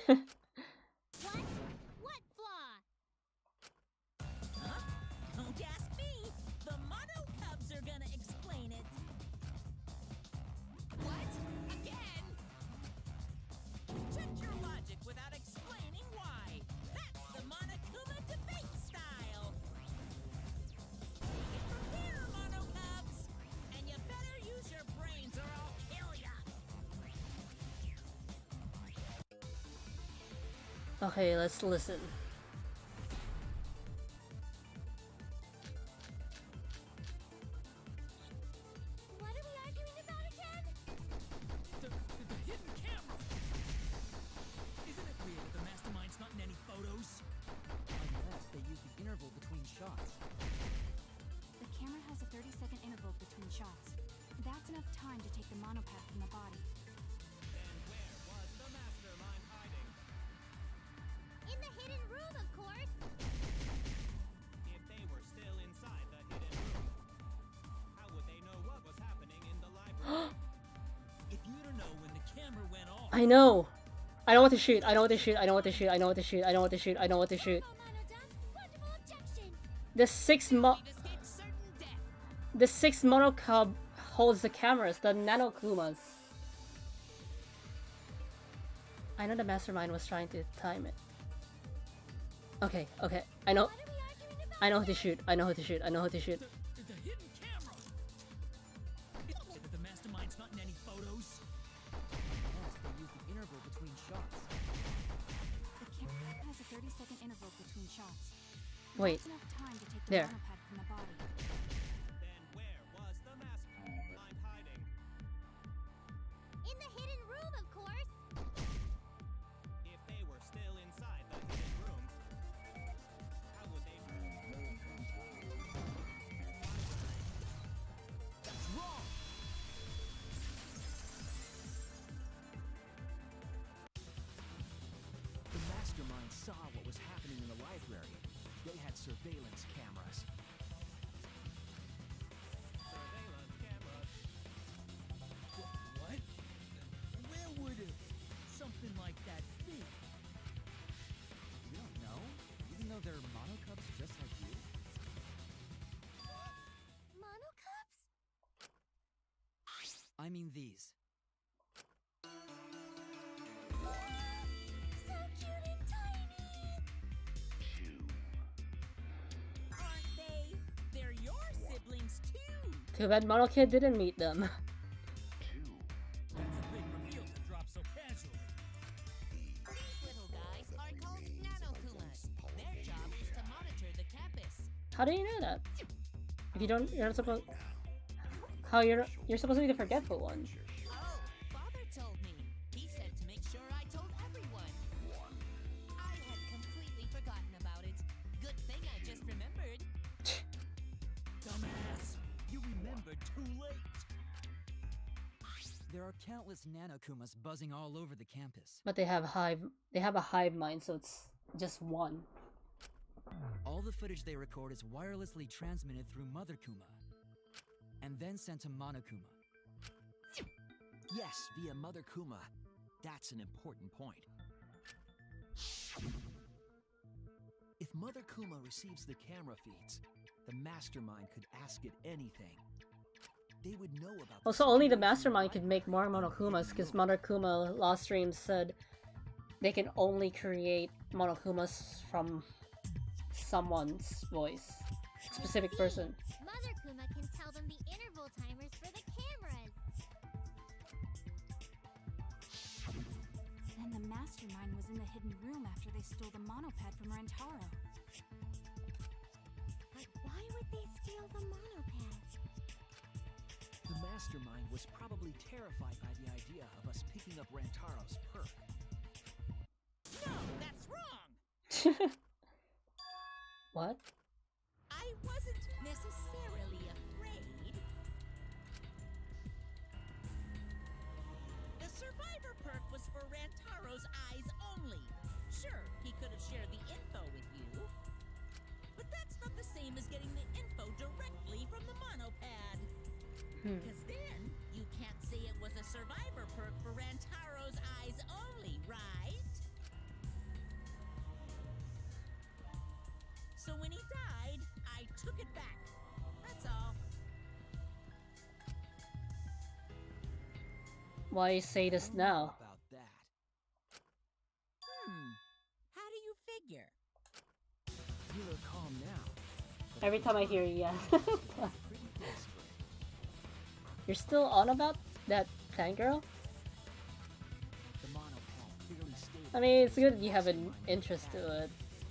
What? What flaw? Huh? Don't ask me! The Mono Cubs are gonna explain it. What? Again? Check your logic without explaining why. That's the Monokuma debate style. Take it from here, Mono Cubs! And you better use your brains or I'll kill ya! Okay, let's listen. What are we arguing about again? The hidden camera! Isn't it weird that the mastermind's not in any photos? Unless they use the interval between shots. The camera has a 30-second interval between shots. That's enough time to take the monopad from the body. Then where was the mastermind hiding? In the hidden room, of course! If they were still inside the hidden room, how would they know what was happening in the library? If you don't know when the camera went off... I know! I know what to shoot, I know what to shoot, I know what to shoot, I know what to shoot, I know what to shoot, I know what to shoot. Wonderful objection! The sixth Mono Cub holds the cameras, the Nanokumas. I know the mastermind was trying to time it. Okay, okay, I know. I know how to shoot, I know how to shoot, I know how to shoot. The hidden camera! Isn't it that the mastermind's not in any photos? Unless they use the interval between shots. The camera has a 30-second interval between shots. Wait, That's enough time to take the there. monopad from the body. Then where was the mastermind hiding? In the hidden room, of course! If they were still inside the hidden room, how would they know? That's wrong! The mastermind saw what was happening in the library. They had surveillance cameras. Surveillance cameras. What? Where would something like that be? You don't know? Even though they're monocubs just like you? Monocubs? I mean these. So cute and tiny! Aren't they? They're your siblings too! Too bad Mono Kid didn't meet them. That's a big reveal to drop so casually. These little guys are called Nanokumas. Their job is to monitor the campus. How do you know that? If you don't, you're not supposed. How you're supposed to be the forgetful one. Oh, Father told me. He said to make sure I told everyone. I had completely forgotten about it. Good thing I just remembered. Dumbass! You remembered too late! There are countless nanokumas buzzing all over the campus. But they have a hive mind, so it's just one. All the footage they record is wirelessly transmitted through Mother Kuma, and then sent to Monokuma. Yes, via Mother Kuma. That's an important point. If Mother Kuma receives the camera feeds, the mastermind could ask it anything. They would know about Also, only the mastermind could make more Monokumas, because Mother Kuma last stream said they can only create Monokumas from someone's voice. Specific person. Mother Kuma can tell them the interval timers for the cameras. Then the mastermind was in the hidden room after they stole the monopad from Rentaro. But why would they steal the monopad? The mastermind was probably terrified by the idea of us picking up Rantaro's perk. No, that's wrong! What? I wasn't necessarily afraid. The survivor perk was for Rantaro's eyes only. Sure, he could have shared the info with you. But the same as getting the info directly from the monopad. Because then, you can't say it was a survivor perk for Rantaro's eyes only, right? So when he died, I took it back. That's all. Why say this now? About that. How do you figure? You look calm now. but Every time I hear yeah. pretty desperate. You're still on about that tank girl? The monopad clearly stated I mean, it's good you have an interest to it.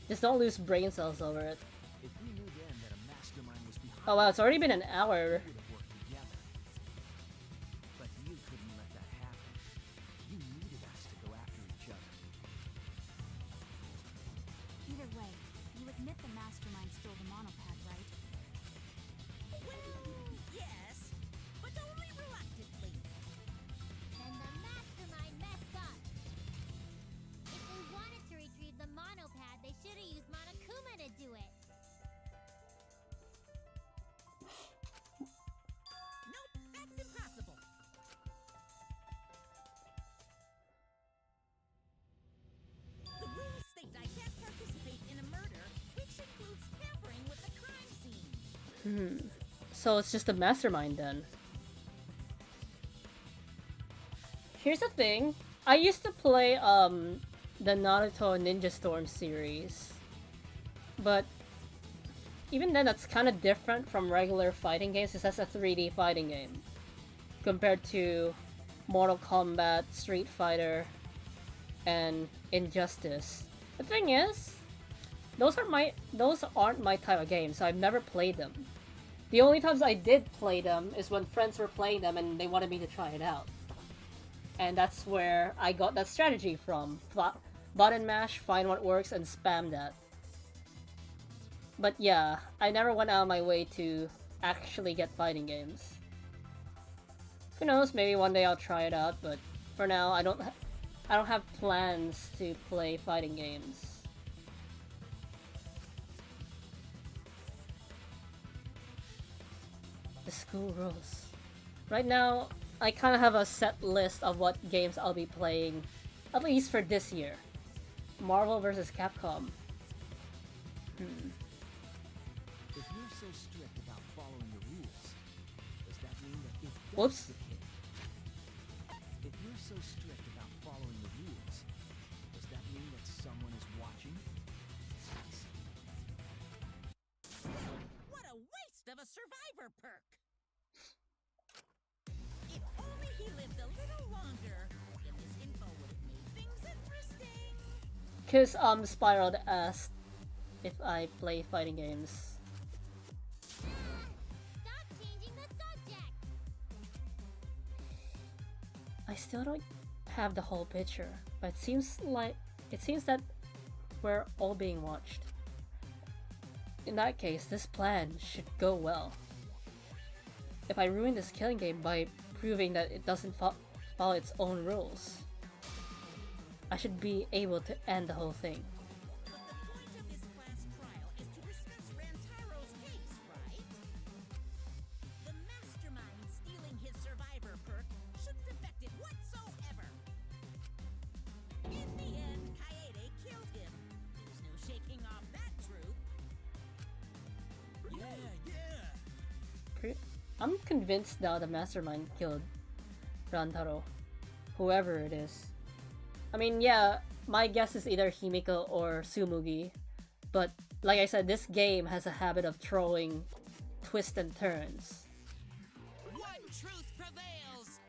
Just don't lose brain cells over it. if we knew then that a mastermind was behind Oh wow, it's already been an hour. we would have worked together. But you couldn't let that happen. You needed us to go after each other. Either way, you admit the mastermind stole the monopad, right? Well, yes, but only reluctantly. Then the mastermind messed up. If they wanted to retrieve the monopad, they should have used Monokuma to do it. Nope, that's impossible. The rules state I can't participate in a murder, which includes tampering with the crime scene. So it's just a mastermind then. Here's the thing. I used to play the Naruto Ninja Storm series. But even then that's kind of different from regular fighting games because that's a 3D fighting game. Compared to Mortal Kombat, Street Fighter, and Injustice. The thing is, those aren't my type of games, so I've never played them. The only times I did play them is when friends were playing them and they wanted me to try it out. And that's where I got that strategy from. Button mash, find what works, and spam that. But yeah, I never went out of my way to actually get fighting games. Who knows, maybe one day I'll try it out, but for now I don't have plans to play fighting games. The school rules. Right now, I kind of have a set list of what games I'll be playing, at least for this year. Marvel vs. Capcom. If you're so strict about following the rules, does that mean that if that's Whoops. the case, if you're so strict about following the rules, does that mean that someone is watching? What a waste of a survivor perk! If only he lived a little longer, then this info would have made things interesting. Cause Spiraled asked if I play fighting games. Stop changing the subject. I still don't have the whole picture, but it seems that we're all being watched. In that case, this plan should go well. If I ruin this killing game by proving that it doesn't follow its own rules, I should be able to end the whole thing. But the point of this class trial is to discuss Rantaro's case, right? The mastermind stealing his survivor perk shouldn't affect it whatsoever. In the end, Kaede killed him. There's no shaking off that truth. Yeah. I'm convinced now the mastermind killed Rantaro, whoever it is. I mean, yeah, my guess is either Himiko or Tsumugi, but like I said, this game has a habit of throwing twists and turns. One truth prevails.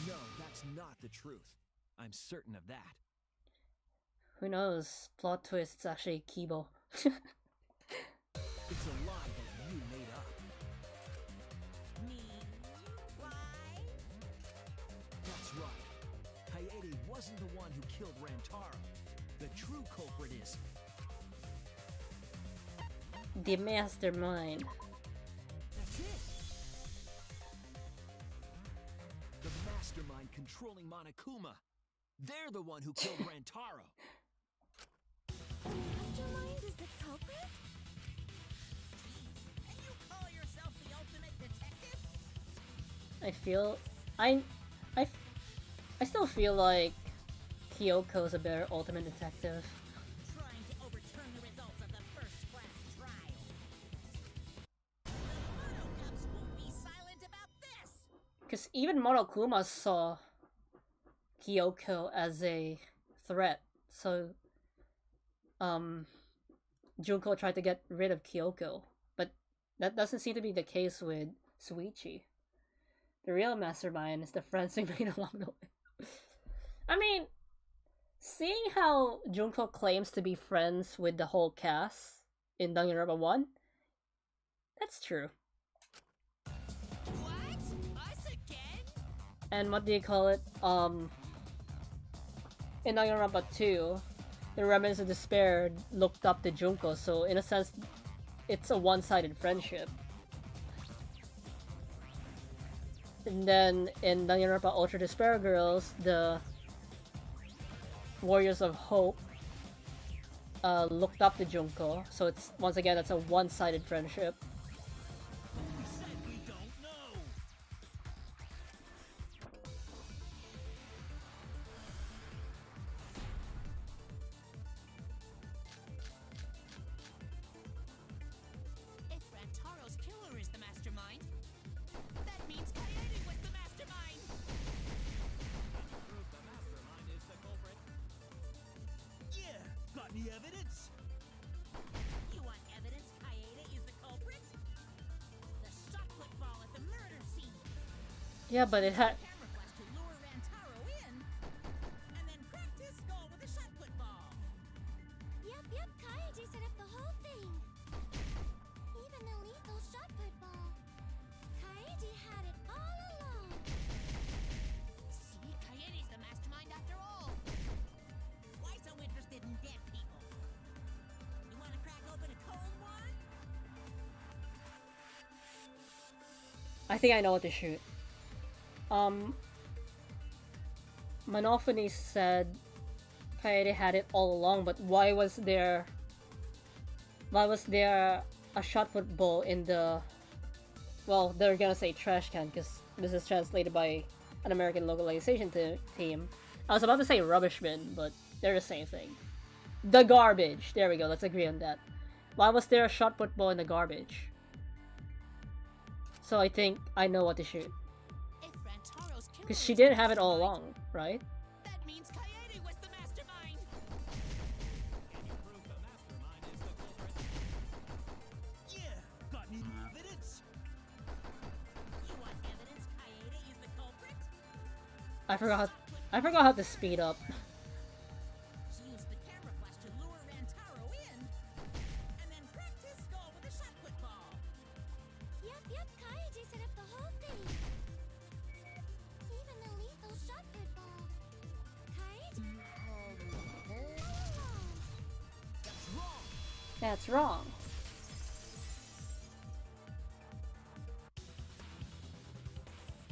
No, that's not the truth. I'm certain of that. Who knows? Plot twist's actually Kibo. It's a lie that you made up. Me? Why? That's right. Kaede wasn't the one who killed Rantaro. The true culprit is... The mastermind. That's it. The mastermind controlling Monokuma. They're the one who killed Rantaro. Mastermind is the culprit? I feel I I I still feel like Kyoko's a better ultimate detective. Trying to overturn the results of the first class trial. The Monocups won't be silent about this. Because even Monokuma saw Kyoko as a threat, so Junko tried to get rid of Kyoko, but that doesn't seem to be the case with Suichi. The real mastermind is the friends we made along the way. I mean, seeing how Junko claims to be friends with the whole cast in Danganronpa 1, that's true. What? Us again? And what do you call it? In Danganronpa 2, the remnants of despair looked up to Junko, so in a sense, it's a one-sided friendship. And then in Danganronpa Ultra Despair Girls, the Warriors of Hope looked up to Junko, so it's once again that's a one-sided friendship. We said we don't know. If Rantaro's killer is the mastermind, that means Kaede was the mastermind. Prove the mastermind is the culprit. Yeah, got any evidence? You want evidence Kaede is the culprit? The shot football at the murder scene. Yeah, but it had. Camera flash to lure Rantaro in, and then practice goal with a shot football. Yep, Kaiji set up the whole thing. Even the lethal shot put ball. Kaiji had it all along. See, Kaede's the mastermind after all. Why so interested in dead people? You want to crack open a cold one? I think I know what to shoot. Monophony said Kaede had it all along, but why was there a shot put ball in the, well, they're gonna say trash can because this is translated by an American localization team. I was about to say rubbish bin, but they're the same thing. The garbage. There we go. Let's agree on that. Why was there a shot put ball in the garbage? So I think I know what to shoot. If Rantaro's killer Because she is the didn't have it all mastermind, along, right? that means Kaede was the mastermind. Can you prove the mastermind is the culprit? Yeah, got any evidence? You want evidence Kaede is the culprit? I forgot how to speed up. Use the camera flash to lure Rantaro in, and then practice goal with a shot football. Yep, Kaiji set up the whole thing. Even the lethal shot put ball. Kaiji had it all along. That's wrong. That's wrong.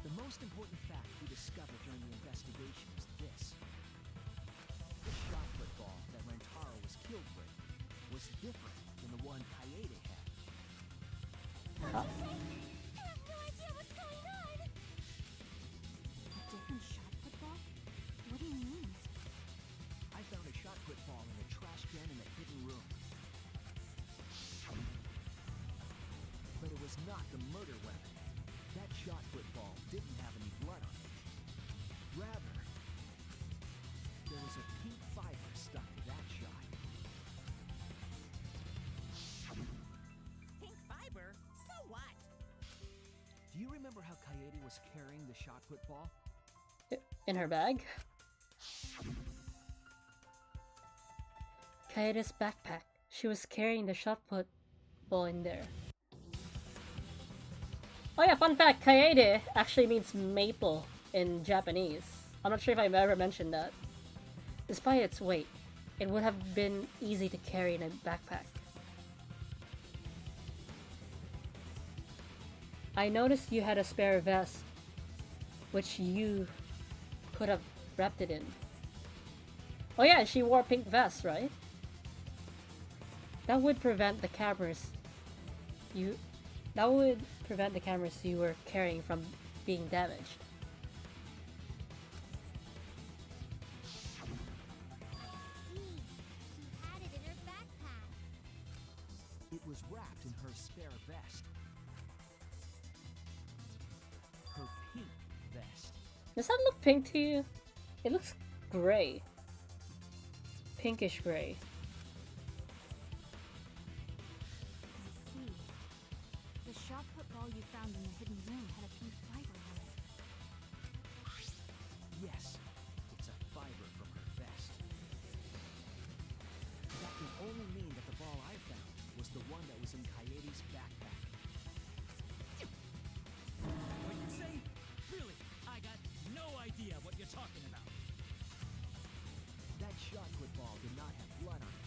The most important fact we discovered during the investigation is this. The shot put ball that Rantaro was killed with was different than the one Kaede had. I have no idea what's going on. A different shot football? What do you mean? I found a shot put ball in a trash can in a hidden room. But it was not the murder weapon. That shot put ball didn't have any blood on it. Rather, there was a pink fiber stuck to that shot. Pink fiber? So what? Do you remember how Kaede was carrying the shot put ball? In her bag? Kaede's backpack. She was carrying the shot put ball in there. Oh yeah, fun fact, Kaede actually means maple in Japanese. I'm not sure if I've ever mentioned that. Despite its weight, it would have been easy to carry in a backpack. I noticed you had a spare vest, which you could have wrapped it in. Oh yeah, she wore a pink vest, right? That would prevent the cameras you were carrying from being damaged. See, she had it in her backpack. It was wrapped in her spare vest. Her pink vest. Does that look pink to you? It looks gray. Pinkish gray. I see. The shot put ball you found in the hidden room had a pink fiber on it. Yes, it's a fiber from her vest. That can only mean that the ball I found was the one that was in Coyote's backpack. What you say? Really? I got no idea what you're talking about. That shot put ball did not have blood on it,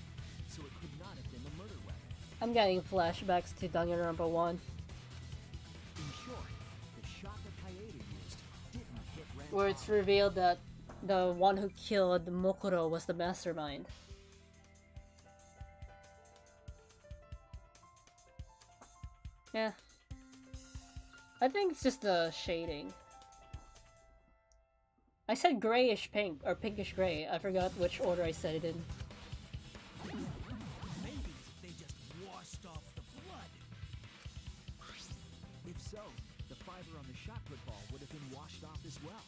so it could not have been the murder weapon. I'm getting flashbacks to Danganronpa 1. In short, the shot that Coyote used didn't hit Rantaro. Where it's revealed that the one who killed Mokuro was the mastermind. Yeah. I think it's just the shading. I said grayish pink, or pinkish gray. I forgot which order I said it in. Maybe they just washed off the blood. If so, the fiber on the shot put ball would have been washed off as well.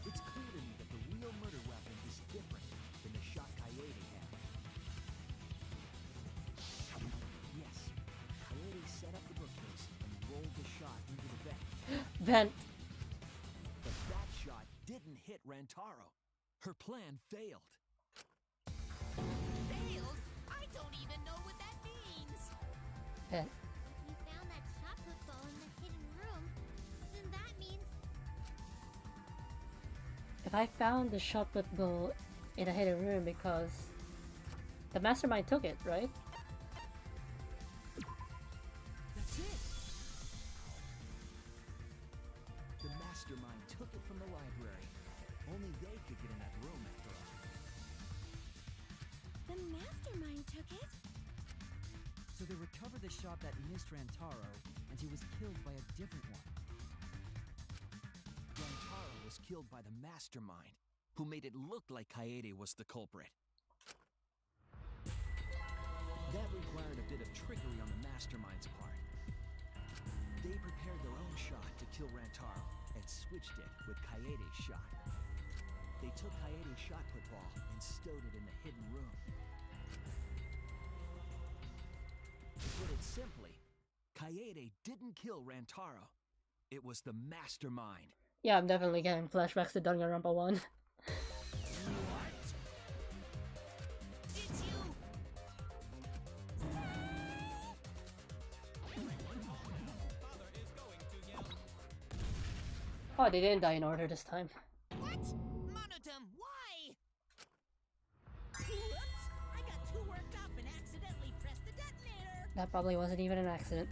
It's clear to me that the real murder weapon is different than the shot Coyote had. Yes, Coyote set up the bookcase and rolled the shot into the vent. Vent. But that shot didn't hit Rantaro. Her plan failed. Failed? I don't even know what that means. Vent. If you found that shot put ball in the hidden room, then that means If I found the shot put ball in a hidden room because the mastermind took it, right? That's it. The mastermind took it from the library. Only they could get in that room after all. the mastermind took it. So they recovered the shot that missed Rantaro, and he was killed by a different one. Rantaro was killed by the mastermind, who made it look like Coyote was the culprit. That required a bit of trickery on the mastermind's part. They prepared their own shot to kill Rantaro and switched it with Coyote's shot. They took Coyote's shot put ball and stowed it in the hidden room. To put it simply, Coyote didn't kill Rantaro. It was the mastermind. Yeah, I'm definitely getting flashbacks to Danganronpa 1. What? Did you? Father is going to yell. Oh, they didn't die in order this time. What? Monotum, why? Whoops! I got too worked up and accidentally pressed the detonator. That probably wasn't even an accident.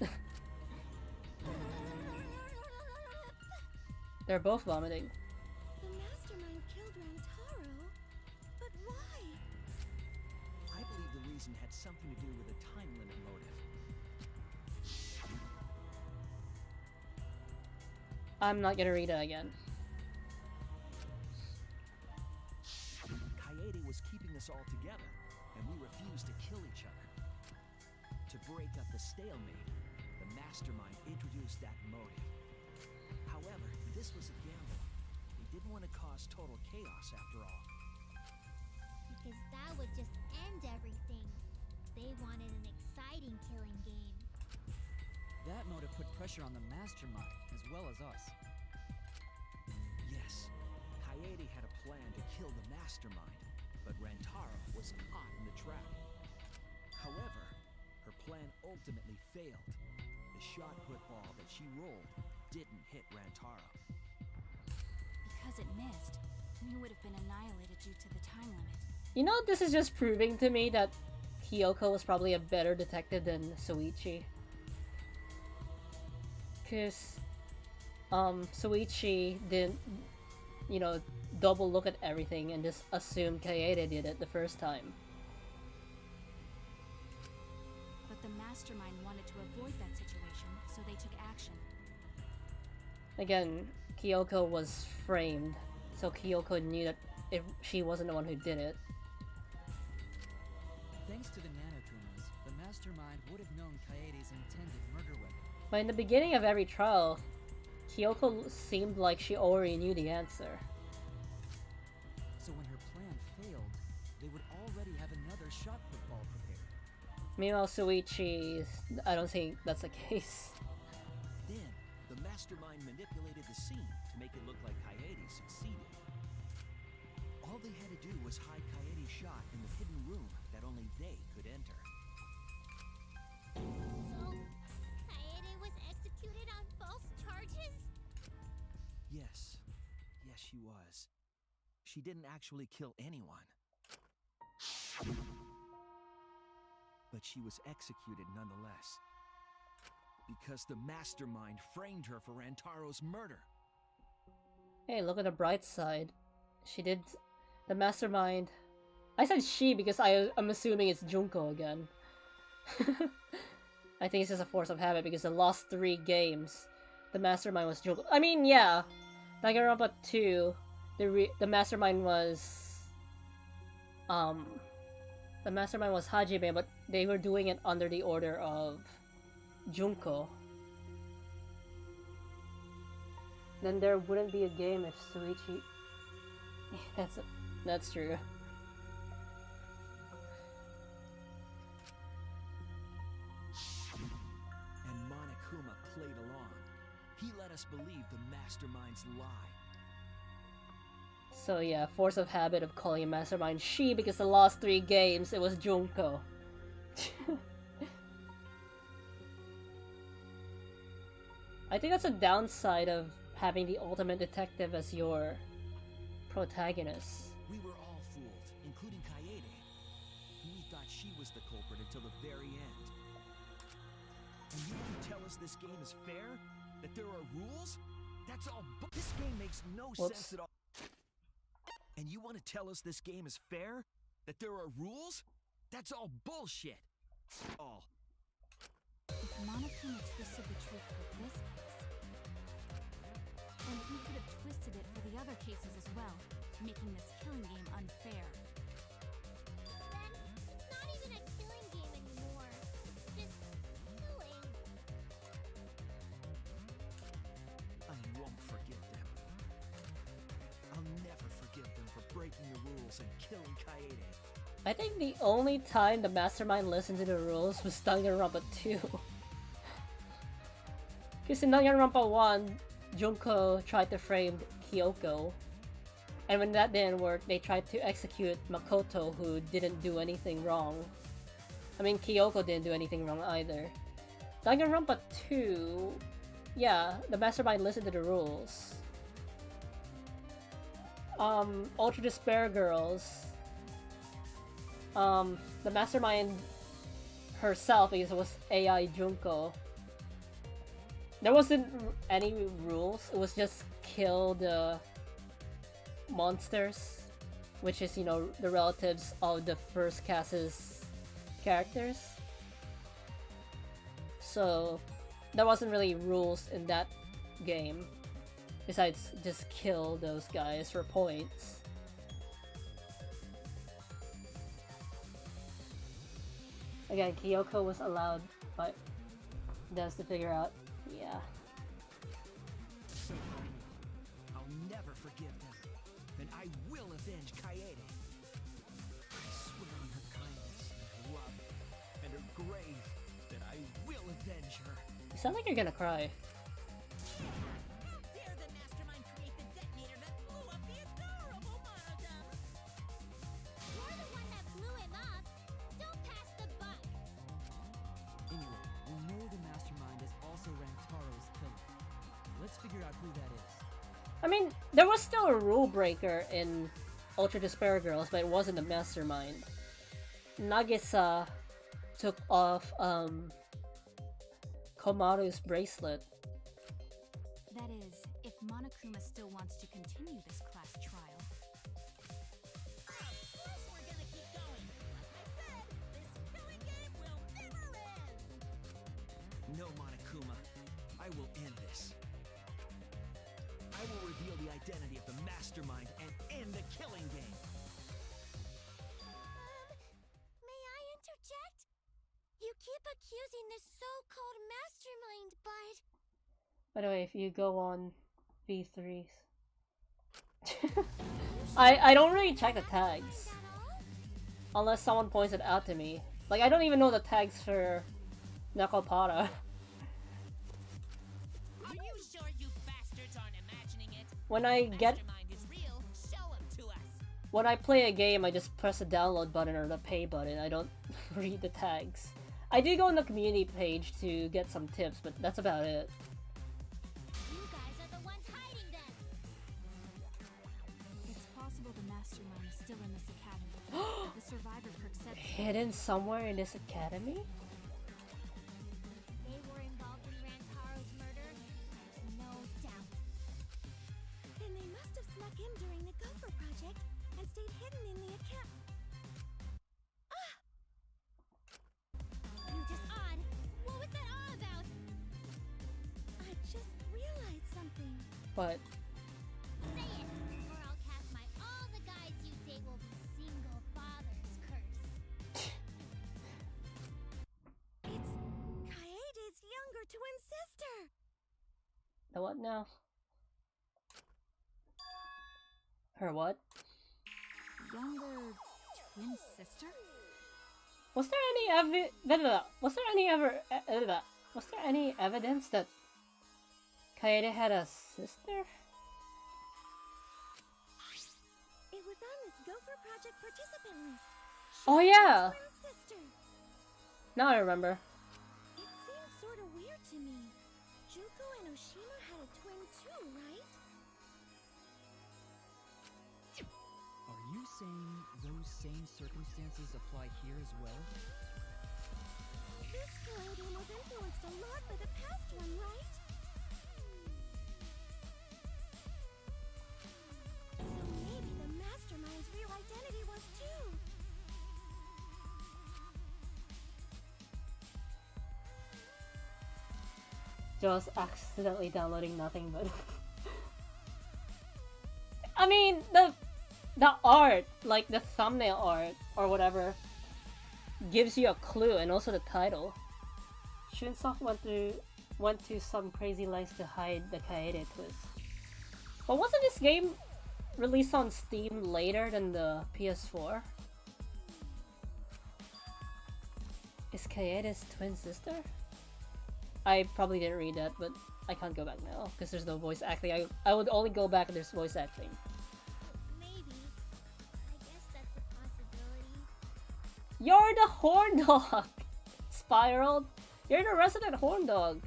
They're both vomiting. The mastermind killed Rantaro, but why? I believe the reason had something to do with a time limit motive. I'm not gonna read it again. Coyote was keeping us all together, and we refused to kill each other. To break up the stalemate, the mastermind introduced that motive. However, this was a gamble. We didn't want to cause total chaos after all. Because that would just end everything. They wanted an exciting killing game. That motive put pressure on the mastermind, as well as us. Yes, Coyote had a plan to kill the mastermind, but Rantaro was caught in the trap. However, her plan ultimately failed. The shot put ball that she rolled didn't hit Rantaro. Because it missed, we would have been annihilated due to the time limit. You know, this is just proving to me that Kyoko was probably a better detective than Soichi. Because, Soichi didn't, you know, double look at everything and just assume Coyote did it the first time. But the mastermind wanted to avoid that situation, so Again, Kyoko was framed, so Kyoko knew that she wasn't the one who did it. Thanks to the Nanokumas, the mastermind would have known Kaede's intended murder weapon. But in the beginning of every trial, Kyoko seemed like she already knew the answer. So when her plan failed, they would already have another shot football prepared. Meanwhile, Suichi, I don't think that's the case. Then, the mastermind manipulated the scene to make it look like Kaede succeeded. All they had to do was hide Kaede's shot in the hidden room that only they could enter. So, Kaede was executed on false charges? Yes. Yes, she was. She didn't actually kill anyone. But she was executed nonetheless. Because the mastermind framed her for Rantaro's murder. Hey, look at the bright side. She did... The mastermind... I said she because I'm assuming it's Junko again. I think it's just a force of habit because the last 3 games, the mastermind was Junko. I mean, yeah, Danganronpa 2, the mastermind was... The mastermind was Hajime, but they were doing it under the order of Junko. Then there wouldn't be a game if Suichi... That's true. And Monokuma played along. He let us believe the mastermind's lie. So yeah, force of habit of calling a mastermind she because the last 3 games it was Junko. I think that's a downside of having the ultimate detective as your protagonist. We were all fooled, including Kaede. We thought she was the culprit until the very end. And you want to tell us this game is fair? That there are rules? That's all this game makes no sense at all. And you want to tell us this game is fair? That there are rules? That's all bullshit. All. If Monokuma twisted the truth for this case, then he could have twisted it for the other cases as well, making this killing game unfair. Then, it's not even a killing game anymore. Just killing. I won't forgive them. I'll never forgive them for breaking the rules and killing Kaede. I think the only time the mastermind listened to the rules was Danganronpa 2. Because in Danganronpa 1, Junko tried to frame Kyoko. And when that didn't work, they tried to execute Makoto, who didn't do anything wrong. I mean, Kyoko didn't do anything wrong either. Danganronpa 2, yeah, the mastermind listened to the rules. Ultra Despair Girls, the mastermind herself, because it was AI Junko, there wasn't any rules, it was just kill the monsters, which is, you know, the relatives of the first cast's characters. So there wasn't really rules in that game, besides just kill those guys for points. Again, Kyoko was allowed by Des to figure out, yeah. I'll never forgive them, and I will avenge Kaede. I swear on her kindness, her love, and her grave that I will avenge her. You sound like you're gonna cry. How dare the mastermind create the detonator that blew up the adorable Monodome? You're the one that blew him up. Don't pass the buck. Anyway, we know the mastermind is also Rantaro's killer. Let's figure out who that is. I mean, there was still a rule breaker in Ultra Despair Girls, but it wasn't the mastermind. Nagisa took off Komaru's bracelet. That is, if Monokuma still wants to continue this class trial. Of course we're gonna keep going. Like I said, this killing game will never end. No, Monokuma. I will end this. I will reveal the identity of the mastermind and end the killing game. May I interject? You keep accusing this so-called mastermind, but... By the way, if you go on V3s... I don't really check the tags. Unless someone points it out to me. Like, I don't even know the tags for Nakopara. Are you sure you bastards aren't imagining it? When I get... Mastermind is real. Show him to us. When I play a game, I just press the download button or the pay button. I don't read the tags. I do go on the community page to get some tips, but that's about it. You guys are the ones hiding them! It's possible the mastermind is still in this academy. The survivor perk said so. Hidden somewhere in this academy? They were involved in Rantaro's murder, there's no doubt. Then they must have snuck in during the Gopher Project and stayed hidden in the account. You just odd. What was that all about? I just realized something. But... Say it, or I'll cast my all the guys you date will be single fathers curse. It's Kaede's younger twin sister. The what now? Her what? Younger twin sister? Was there any evidence that Kaede had a sister? It was on this Gopher Project participant list. She Oh was yeah! my twin sister. Now I remember. It seems sort of weird to me. Junko and Oshima had a twin too, right? Are you saying those same circumstances apply here as well? This Kaede was influenced a lot by the past one, right? So maybe the mastermind's real identity was too. Just accidentally downloading nothing but... I mean, the art, like the thumbnail art or whatever, gives you a clue, and also the title. Shunsoft went to some crazy lengths to hide the Kaede twist. But wasn't this game released on Steam later than the PS4? Is Kaede's twin sister? I probably didn't read that, but I can't go back now because there's no voice acting. I would only go back if there's voice acting. Maybe. I guess that's a possibility. You're the horn dog! Spiraled! You're the resident horn dog!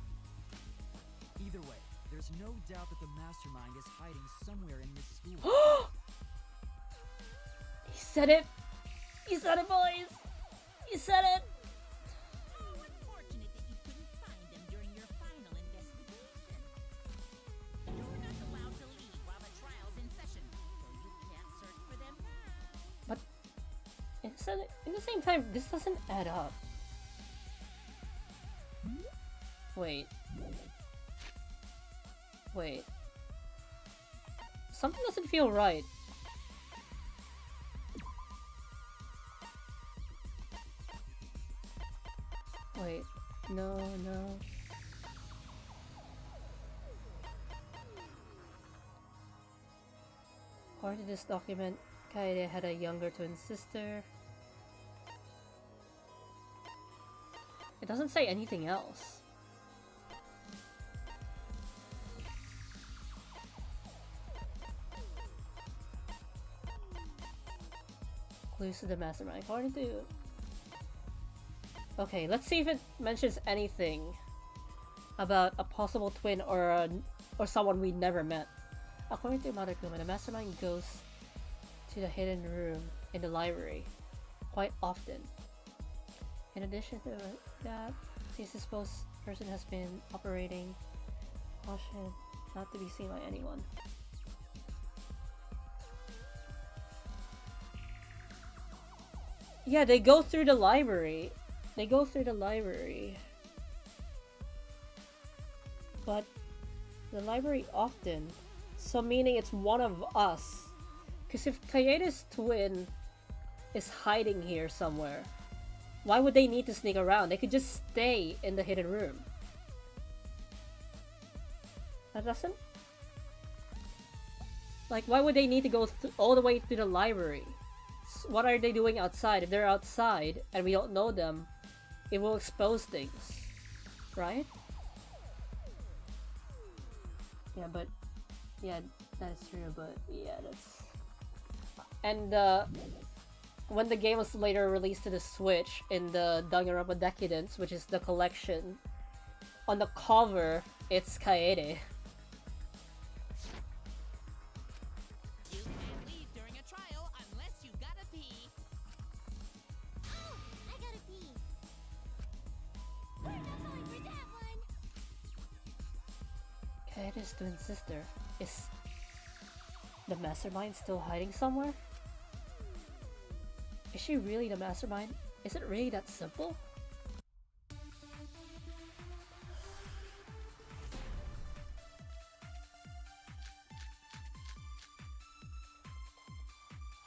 Either way, there's no doubt that the mastermind is hiding somewhere in this school. He said it! He said it, boys! He said it! How unfortunate that you couldn't find them during your final investigation. You're not allowed to leave while the trial's in session, so you can't search for them now. But in the same time, this doesn't add up. Wait. Wait. Something doesn't feel right. Wait. No, no. According to this document, Kaede had a younger twin sister. It doesn't say anything else. Clues to the mastermind. According to... Okay, let's see if it mentions anything about a possible twin or someone we never met. According to Mother Kuma, the mastermind goes to the hidden room in the library quite often. In addition to that, since this person has been operating caution not to be seen by anyone. Yeah, they go through the library. They go through the library. But the library often, So meaning it's one of us. Because if Kaede's twin is hiding here somewhere, why would they need to sneak around? They could just stay in the hidden room. That doesn't... Like, why would they need to go all the way to the library? What are they doing outside? If they're outside and we don't know them, it will expose things. Right? Yeah, but... Yeah, that's true, but yeah, that's... And, when the game was later released to the Switch in the Danganronpa Decadence, which is the collection, on the cover, it's Kaede. You can't leave during a trial unless you gotta pee. Oh, I gotta pee. We're not going for that one. Kaede's twin sister. Is the mastermind still hiding somewhere? Is she really the mastermind? Is it really that simple?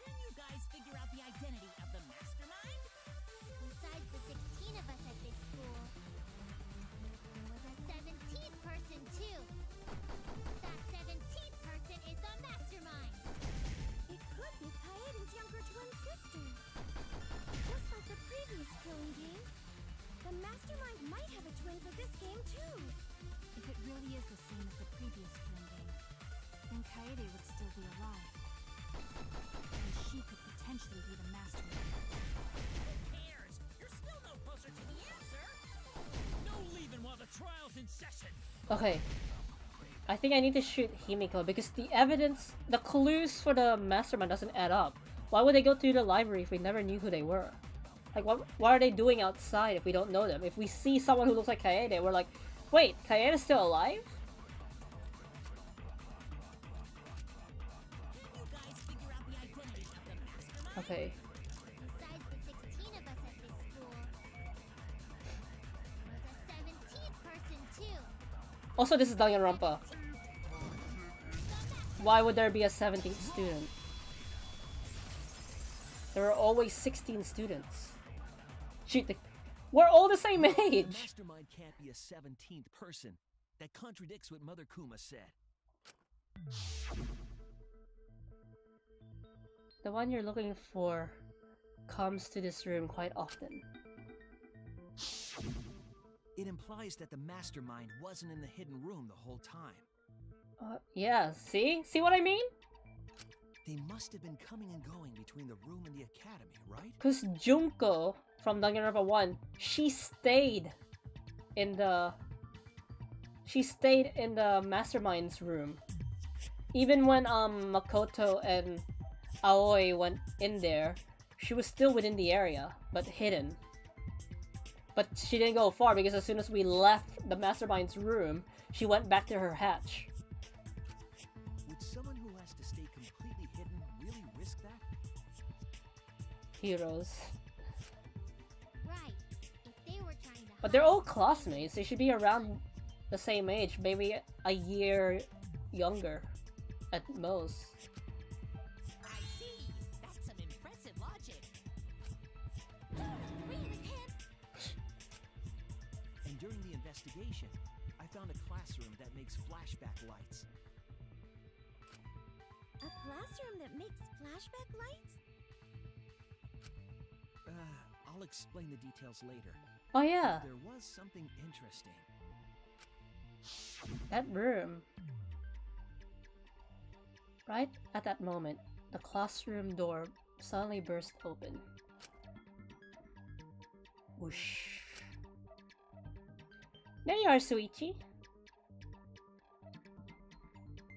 Can you guys figure out the identity of the mastermind? Besides the 16 of us at this school, there was a 17th person too. That 17th person is the mastermind. It could be Kaede's younger twin sister. Just like the previous killing game, the mastermind might have a twin for this game too. If it really is the same as the previous killing game, then Kaede would still be alive. And she could potentially be the mastermind. Who cares? You're still no closer to the answer. No leaving while the trial's in session. Okay. I think I need to shoot Himiko because the evidence, the clues for the mastermind doesn't add up. Why would they go to the library if we never knew who they were? Like, what are they doing outside if we don't know them? If we see someone who looks like Kaede, we're like, wait, Kaede's still alive? Can you guys figure out the identity of the mastermind? Okay. Besides the 16 of us at this school, there was a 17th person too. Also, this is Danganronpa. Why would there be a 17th student? There are always 16 students. Shoot, we're all the same The age! mastermind can't be a 17th person. That contradicts what Mother Kuma said. The one you're looking for comes to this room quite often. It implies that the mastermind wasn't in the hidden room the whole time. Yeah, see? See what I mean? They must have been coming and going between the room and the academy, right? Because Junko from Danganronpa 1, she stayed in the mastermind's room. Even when Makoto and Aoi went in there, she was still within the area, but hidden. But she didn't go far because as soon as we left the mastermind's room, she went back to her hatch. Would someone who has to stay completely hidden really risk that? Heroes. Right. If they were trying to But they're all classmates. They should be around the same age, maybe a year younger at most. I see. That's some impressive logic. And during the investigation, I found a classroom that makes flashback lights. A classroom that makes flashback lights? I'll explain the details later. Oh yeah, There was something interesting. that room. Right at that moment, the classroom door suddenly burst open. Whoosh. There you are, Suichi.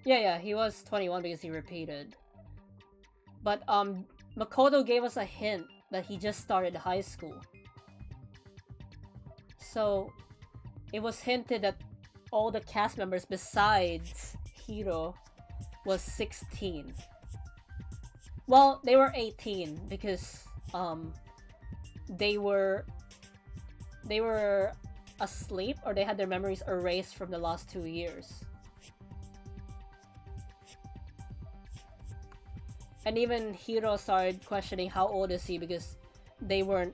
Yeah, he was 21 because he repeated. But, Makoto gave us a hint that he just started high school. So, it was hinted that all the cast members besides Hiro was 16. Well, they were 18 because, they were asleep or they had their memories erased from the last 2 years. And even Hiro started questioning how old is he because they weren't...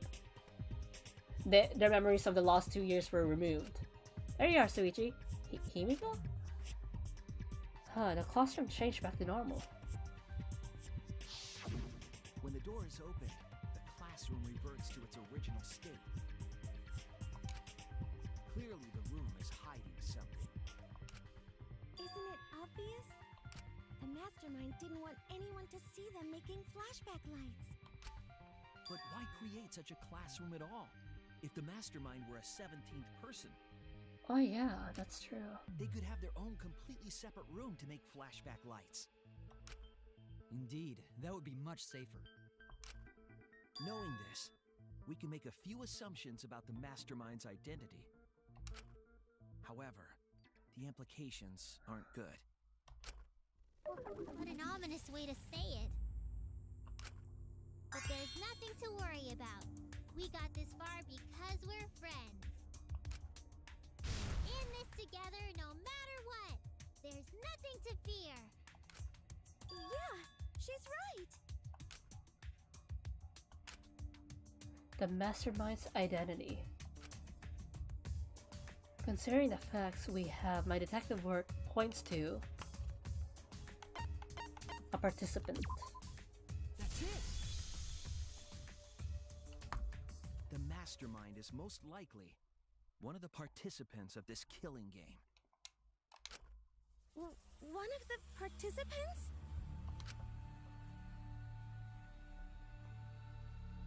their memories of the last 2 years were removed. There you are, Suichi. Himiko? Huh, the classroom changed back to normal. When the door is open, the classroom reverts to its original state. Clearly the room is hiding something. Isn't it obvious? The mastermind didn't want anyone to see them making flashback lights. But why create such a classroom at all? If the mastermind were a 17th person, Oh yeah, that's true. they could have their own completely separate room to make flashback lights. Indeed, that would be much safer. Knowing this, we can make a few assumptions about the mastermind's identity. However, the implications aren't good. What an ominous way to say it. But there's nothing to worry about. We got this far because we're friends. In this together no matter what. There's nothing to fear. Yeah, she's right. The mastermind's identity. Considering the facts we have, my detective work points to a participant. That's it! The mastermind is most likely one of the participants of this killing game. One of the participants?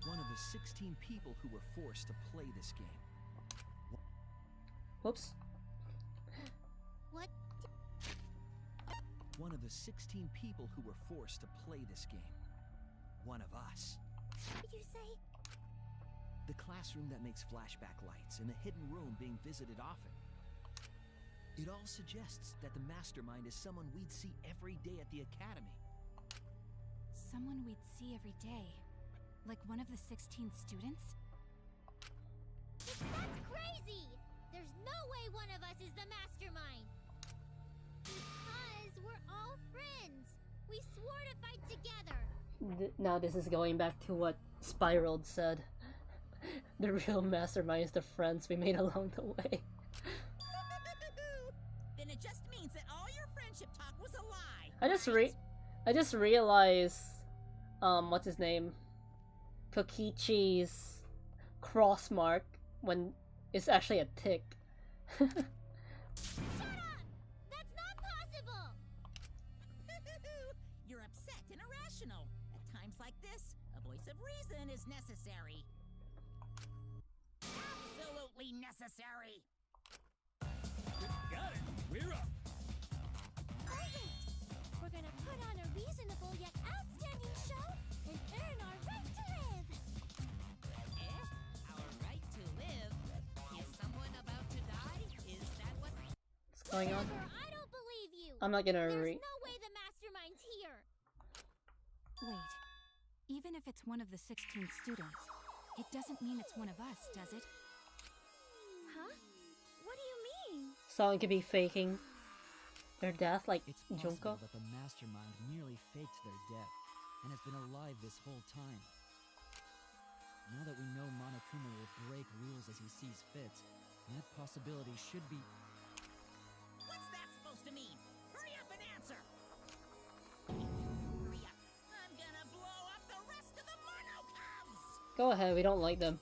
One of the 16 people who were forced to play this game. Whoops. What? One of the 16 people who were forced to play this game. One of us. You say? The classroom that makes flashback lights and the hidden room being visited often. It all suggests that the mastermind is someone we'd see every day at the academy. Someone we'd see every day. Like one of the 16 students? That's crazy! There's no way one of us is the mastermind! Because we're all friends! We swore to fight together! Now this is going back to what Spiraled said. The real mastermind is the friends we made along the way. Then it just means that all your friendship talk was a lie. I just realized what's his name? Kokichi's cross mark when it's actually a tick. Shut up! That's not possible! You're upset and irrational. At times like this, a voice of reason is necessary. Absolutely necessary. Got it. We're up. Perfect! We're gonna put on a reasonable yet outstanding show and earn our right to live! Our right to live? Is someone about to die? Is that what... What's going on? I don't believe you! I'm not gonna There's no way the mastermind's here! Wait. Even if it's one of the 16 students, it doesn't mean it's one of us, does it? Huh? What do you mean? Someone could be faking their death, like It's Junko. possible that the mastermind merely faked their death and has been alive this whole time. Now that we know Monokuma will break rules as he sees fit, that possibility should be... What's that supposed to mean? Hurry up and answer! Hurry up. I'm gonna blow up the rest of the Mono Cubs! Go ahead, we don't like them.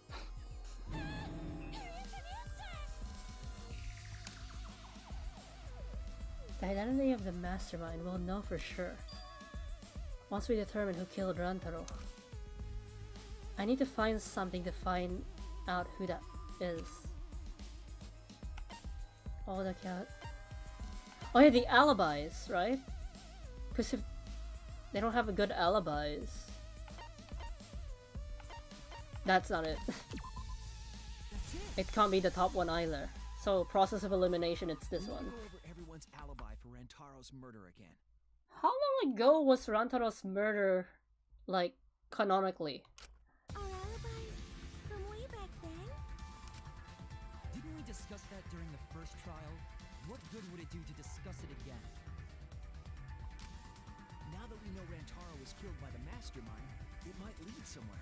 The identity of the mastermind we'll know for sure once we determine who killed Rantaro. I need to find something to find out who that is. Oh, the cat. Oh yeah, the alibis, right? Because if they don't have a good alibis, that's not it. It can't be the top one either. So process of elimination, it's this one. Go over everyone's alibi for Rantaro's murder again. How long ago was Rantaro's murder, like, canonically? Our alibis from way back then? Didn't we discuss that during the first trial? What good would it do to discuss it again? Now that we know Rantaro was killed by the mastermind, it might lead somewhere.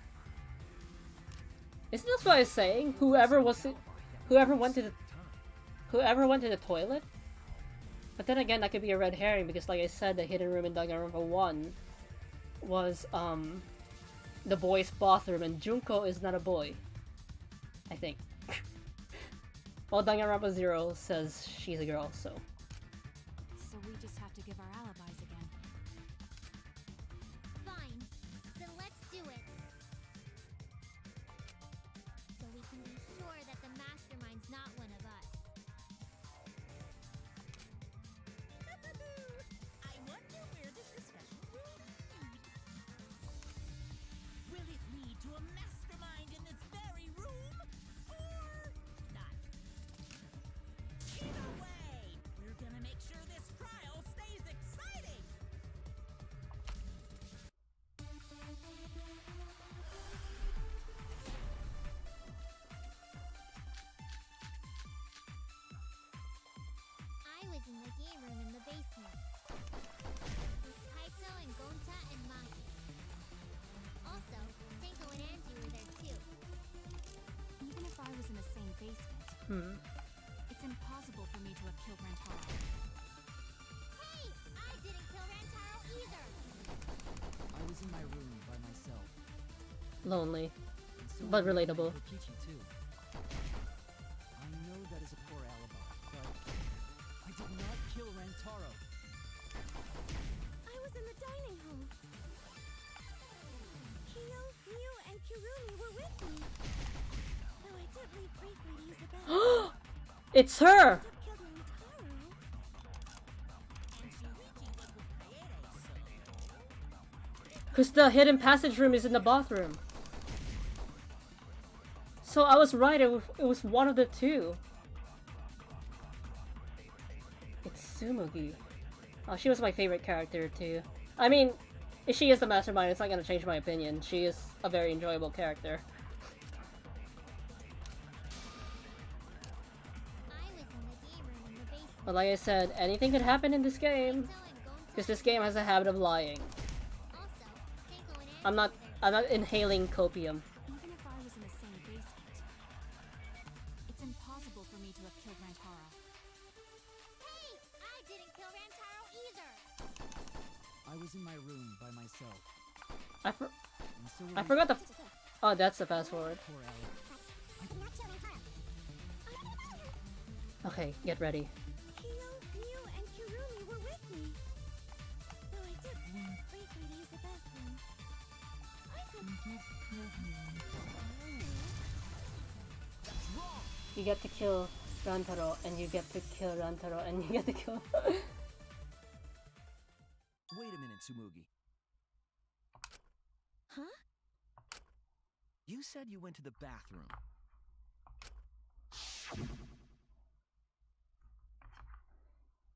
Isn't this what I was saying? Whoever went to the toilet? But then again, that could be a red herring because, like I said, the hidden room in Danganronpa 1 was the boys' bathroom, and Junko is not a boy. I think. Well, Danganronpa 0 says she's a girl, so. So we just have to give our alibis again. Fine. Then let's do it. So we can be sure that the mastermind's not one of us. I wonder where this discussion will lead. Will it lead to a mastermind in this very room? Or not? Either way, we're gonna make sure this trial stays exciting! I was in the game room in the basement. With Kaito and Gonta and Maki. Also, Tenko and Angie were there too. Even if I was in the same basement, it's impossible for me to have killed Rantaro. Hey! I didn't kill Rantaro either! I was in my room by myself. Lonely. And so But I went relatable. to Kokichi too. I know that is a poor alibi, but I did not kill Rantaro. I was in the dining hall. Kyo, Ryu, and Kirumi were with me. Though I did leave briefly to use the bathroom. It's her! I've killed Rantaro. And Shuichi was with Kaede, so... Because the hidden passage room is in the bathroom. So I was right, it was one of the two. It's Tsumugi. Oh, she was my favorite character too. I mean, if she is the mastermind, it's not gonna change my opinion. She is a very enjoyable character. I was in the game room in the basement. But like I said, anything could happen in this game. Kaito and Gonta. Because this game has a habit of lying. Also, Tenko and Angie I'm not were there inhaling copium. Even if I was in the same basement, it's impossible for me to have killed Rantaro. Hey! I didn't kill Rantaro either! I was in my room by myself. I And so I forgot the. Oh, that's the fast forward. poor alibi. I did not kill Rantaro. Okay, get ready. Kyo, Ryu, and Kirumi were with me. Though I did leave briefly to use the bathroom. That's wrong! You get to kill Rantaro, and you get to kill Rantaro, and you get to kill. Wait a minute, Tsumugi. Huh? You said you went to the bathroom.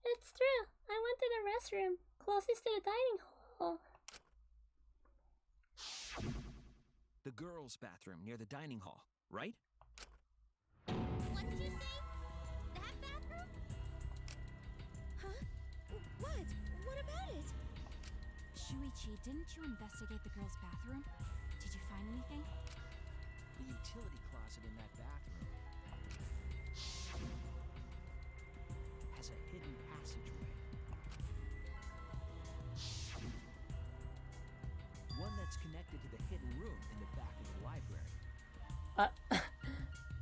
It's true. I went to the restroom, closest to the dining hall. The girls' bathroom near the dining hall, right? What did you say? That bathroom? Huh? What? What about it? Shuichi, didn't you investigate the girls' bathroom? Did you find anything? The utility closet in that bathroom has a hidden passageway. One that's connected to the hidden room in the back of the library.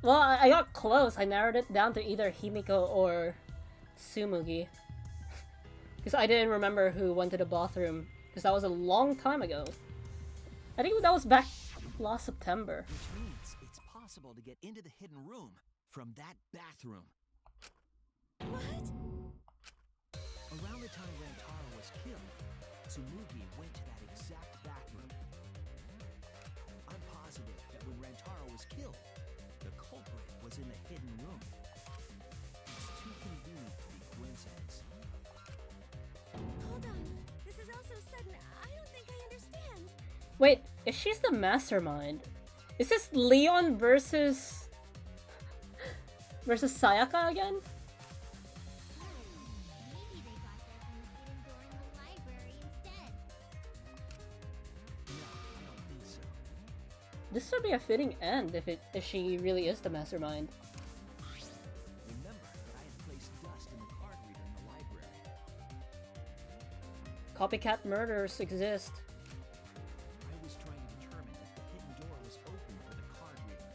Well, I got close. I narrowed it down to either Himiko or Tsumugi. Because I didn't remember who went to the bathroom. Because that was a long time ago. I think that was back last September. Which means it's possible to get into the hidden room from that bathroom. What? Around the time Rantaro was killed, Tsumugi went to that exact bathroom. I'm positive that when Rantaro was killed, the culprit was in the hidden room. It's too convenient to be coincidence. Hold on. This is all so sudden. I don't think I understand. Wait, if she's the mastermind, is this Leon versus Sayaka again? Maybe they got there from the hidden door in the library instead. This would be a fitting end if she really is the mastermind. Remember that I had placed dust in the card reader in the library. Copycat murders exist. I was trying to determine if the hidden door was open for the card reader.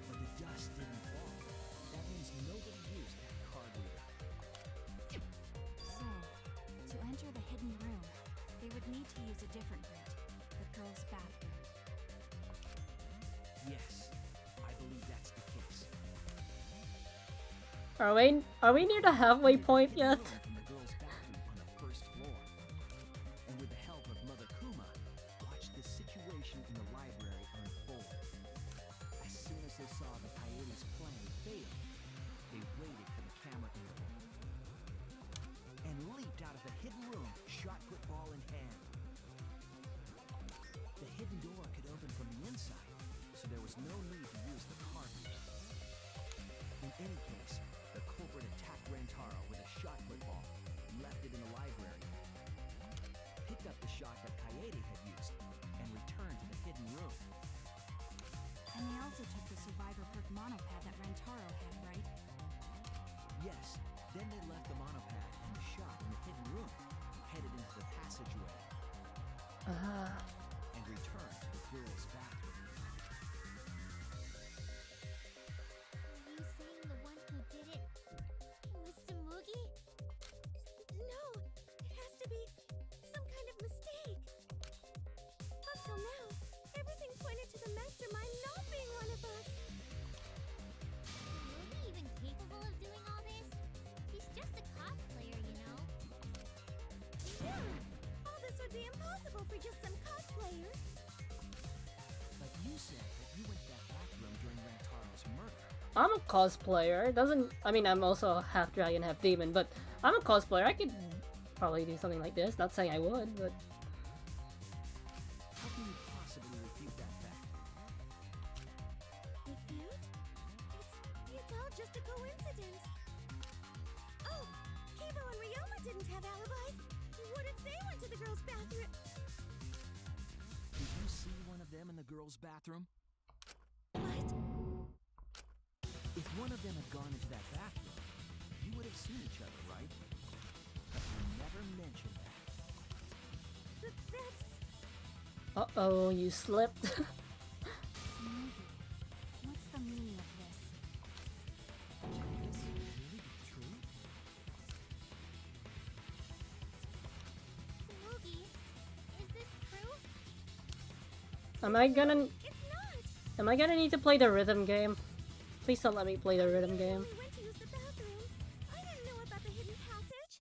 But the dust didn't fall. That means nobody used that card reader. So, to enter the hidden room, they would need to use a different route, the girls' bathroom. Yes, I believe that's the case. Are we near the halfway point yet? From the girls' bathroom on the first floor. And with the help of Mother Kuma, watch the situation in the library unfold. As soon as they saw the Coyote's plan fail, they waited for the camera angle and leaped out of the hidden room, shot put ball in hand. The hidden door could open from the inside, so there was no need to use the card reader. In any case, the culprit attacked Rantaro with a shot put ball, left it in the library, picked up the shot that Kaede had used, and returned to the hidden room. And they also took the survivor perk monopad that Rantaro had, right? Yes, then they left the monopad and the shot in the hidden room, headed into the passageway, and returned to the girls' bathroom. Are you saying the one who did it was Tsumugi? No, it has to be some kind of mistake. Up till now, everything pointed to the mastermind not being one of us. Tsumugi even capable of doing all this? He's just a cosplayer, you know. Yeah, all this would be impossible for just some cosplayer. But you said that you went to that bathroom during Rantaro's murder. I'm a cosplayer. It doesn't. I mean, I'm also half dragon, half demon, but I'm a cosplayer. I could probably do something like this. Not saying I would, but How can you possibly refute that fact? Refute? It's all just a coincidence. Oh, Kibo and Ryoma didn't have alibis. What if they went to the girls' bathroom? Did you see one of them in the girls' bathroom? What? If one of them had gone into that bathroom, you would have seen each other, right? But you never mentioned that. That's... uh-oh, you slipped. Tsumugi, what's the meaning of this? Can this really be true? Tsumugi, is this true? Am I gonna It's not! Am I gonna need to play the rhythm game? Please don't let me play the rhythm game. We went to use the bathroom. I didn't know about the hidden passage.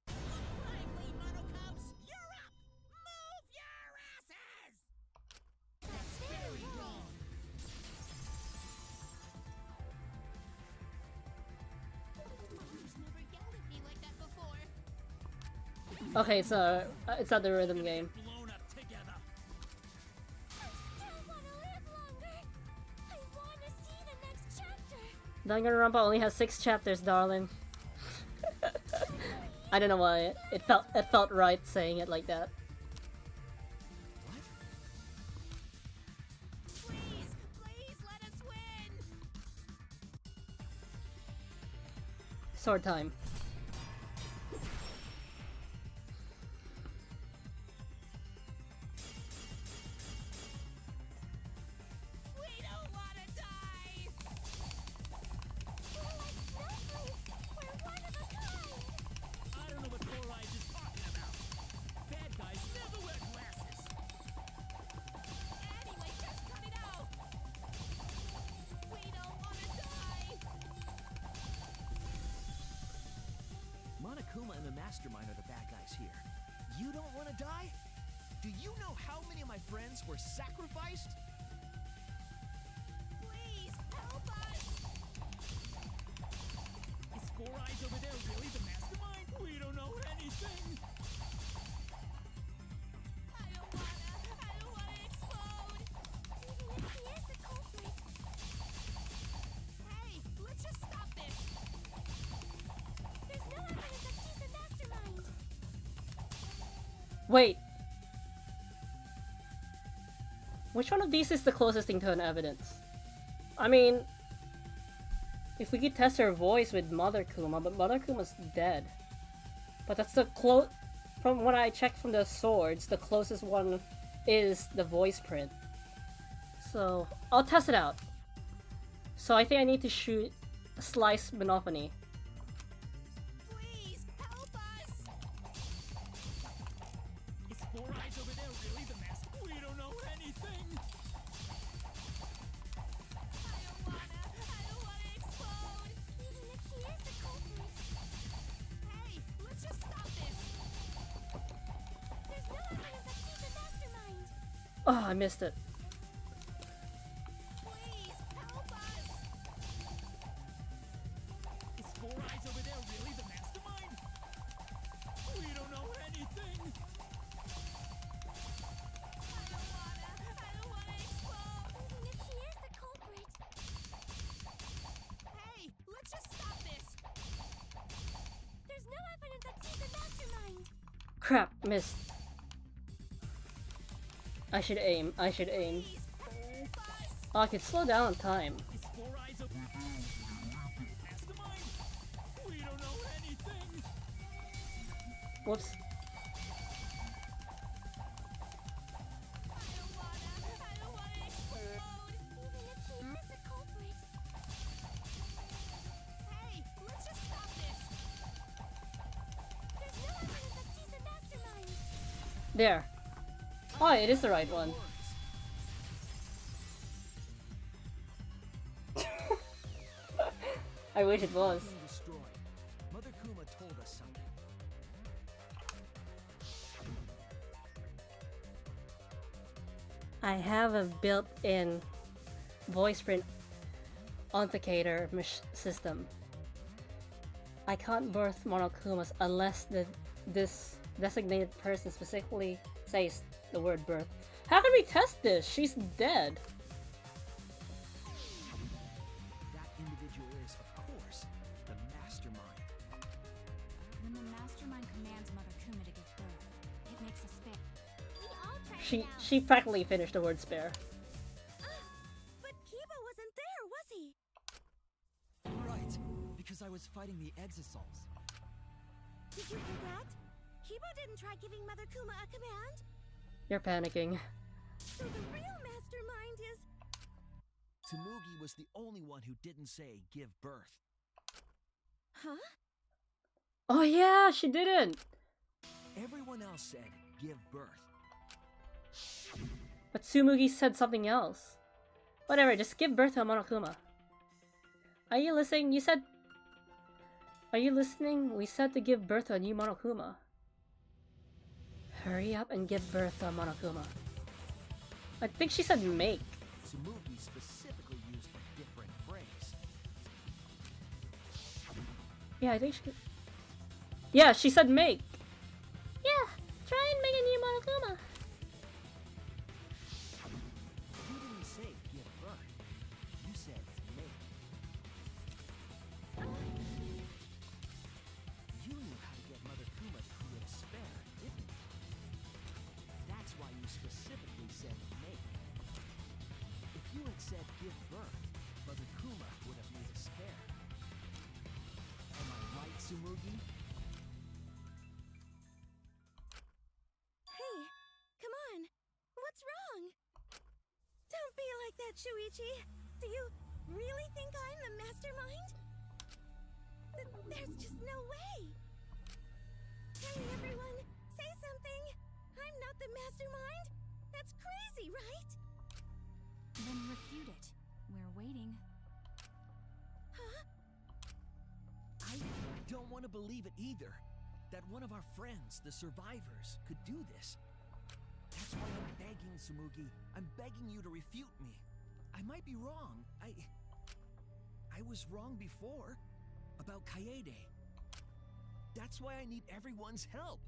Lively, Monocubs! You're up! Move your asses! That's very wrong. Mom's never yelled at me like that before. Okay, so it's not the rhythm game. Blown up together. I still want to live longer. I want to see the next chapter. Danganronpa only has 6 chapters, darling. I don't know why it felt right saying it like that. What? Please, please let us win! Sword time. We don't want to die! We're like snowflakes. We're one of a kind. I don't know what Four Eyes is talking about. Bad guys never wear glasses. Anyway, just cut it out! We don't want to die! Monokuma and the Mastermind are the bad guys here. You don't want to die? Do you know how many of my friends were sacrificed? Please, help us! Is Four Eyes over there really the mastermind? We don't know anything. I don't wanna explode! Even if he is the culprit. Hey, let's just stop this! There's no evidence that she's the mastermind. Wait. Which one of these is the closest thing to an evidence? I mean, if we could test her voice with Mother Kuma, but Mother Kuma's dead. But that's the from what I checked from the swords, the closest one is the voice print. So, I'll test it out. So I think I need to shoot a slice monophony. Please help us! Is Four Eyes over there really the master? We don't know anything! I don't wanna explode! Even if he is the culprit, Hey, let's just stop this! there's no evidence that he's the mastermind. Oh, I missed it. Please help us! Is Four Eyes over there really the mastermind? We don't know anything! I don't wanna explode! Even if he is the culprit, Hey, let's just stop this! there's no evidence that he's the mastermind. Crap, missed. I should aim. I should aim. Please help us! Oh, I could slow down on time. Is Four Eyes over mastermind? We don't know anything! Whoops. I don't wanna explode! Even if he is the culprit, Hey, let's just stop this! there's no evidence that he's the mastermind. There. Oh, it is the right one. I wish it was. Being destroyed. Mother Kuma told us something. I have a built-in voice print authenticator system. I can't birth Monokumas unless this designated person specifically says the word birth. How can we test this? She's dead. That individual is, of course, the mastermind. When the mastermind commands Mother Kuma to give birth, it makes a spare. We all tried it out. She practically finished the word spare. But Kiba wasn't there, was he? Right, because I was fighting the Exosols. Did you hear that? Kiba didn't try giving Mother Kuma a command. You're panicking. So the real mastermind is... Tsumugi was the only one who didn't say give birth. Huh? Oh yeah, she didn't. Everyone else said give birth. But Tsumugi said something else. Whatever, just give birth to a Monokuma. Are you listening? You said... Are you listening? We said to give birth to a new Monokuma. Hurry up and give birth to a Monokuma. I think she said make. Tsumugi specifically used a different phrase. Yeah, I think she... Yeah, she said make. Yeah, try and make a new Monokuma. You didn't say give birth. You said make. You knew how to get Mother Kuma to create a spare, didn't you? That's why you specifically said make. If you had said give birth, Mother Kuma would have made a spare. Am I right, Tsumugi? Hey, come on. What's wrong? Don't be like that, Shuichi. Do you really think I'm the mastermind? There's just no way. Hey, everyone, say something. I'm not the mastermind. That's crazy, right? Then refute it. We're waiting. Huh? I don't want to believe it either. That one of our friends, the survivors, could do this. That's why I'm begging, Tsumugi. I'm begging you to refute me. I might be wrong. I was wrong before. About Kaede. That's why I need everyone's help.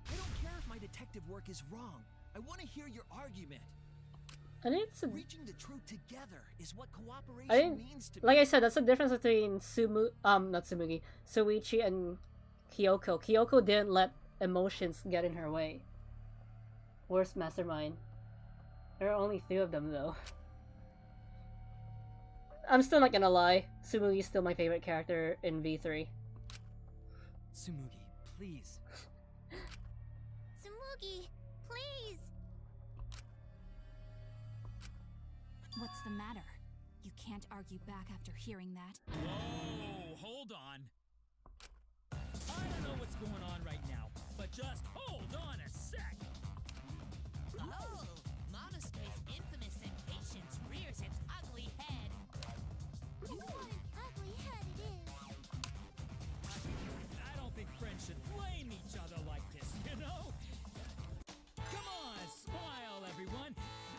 I don't care if my detective work is wrong. I want to hear your argument. I think it's a... Reaching the truth together is what cooperation I think, means to like me. I said, that's the difference between not Tsumugi, Suichi and Kyoko. Kyoko didn't let emotions get in her way. Worst mastermind. There are only 2 of them though. I'm still not gonna lie, Tsumugi's still my favorite character in V3. Tsumugi, please. Tsumugi, please! What's the matter? You can't argue back after hearing that. Whoa, hold on. I don't know what's going on right now, but just hold on a sec. Oh, Monastery's infamous impatience rears its ugly head. You know what an ugly head it is. I don't think friends should blame each other like this, you know? Come on, smile, everyone.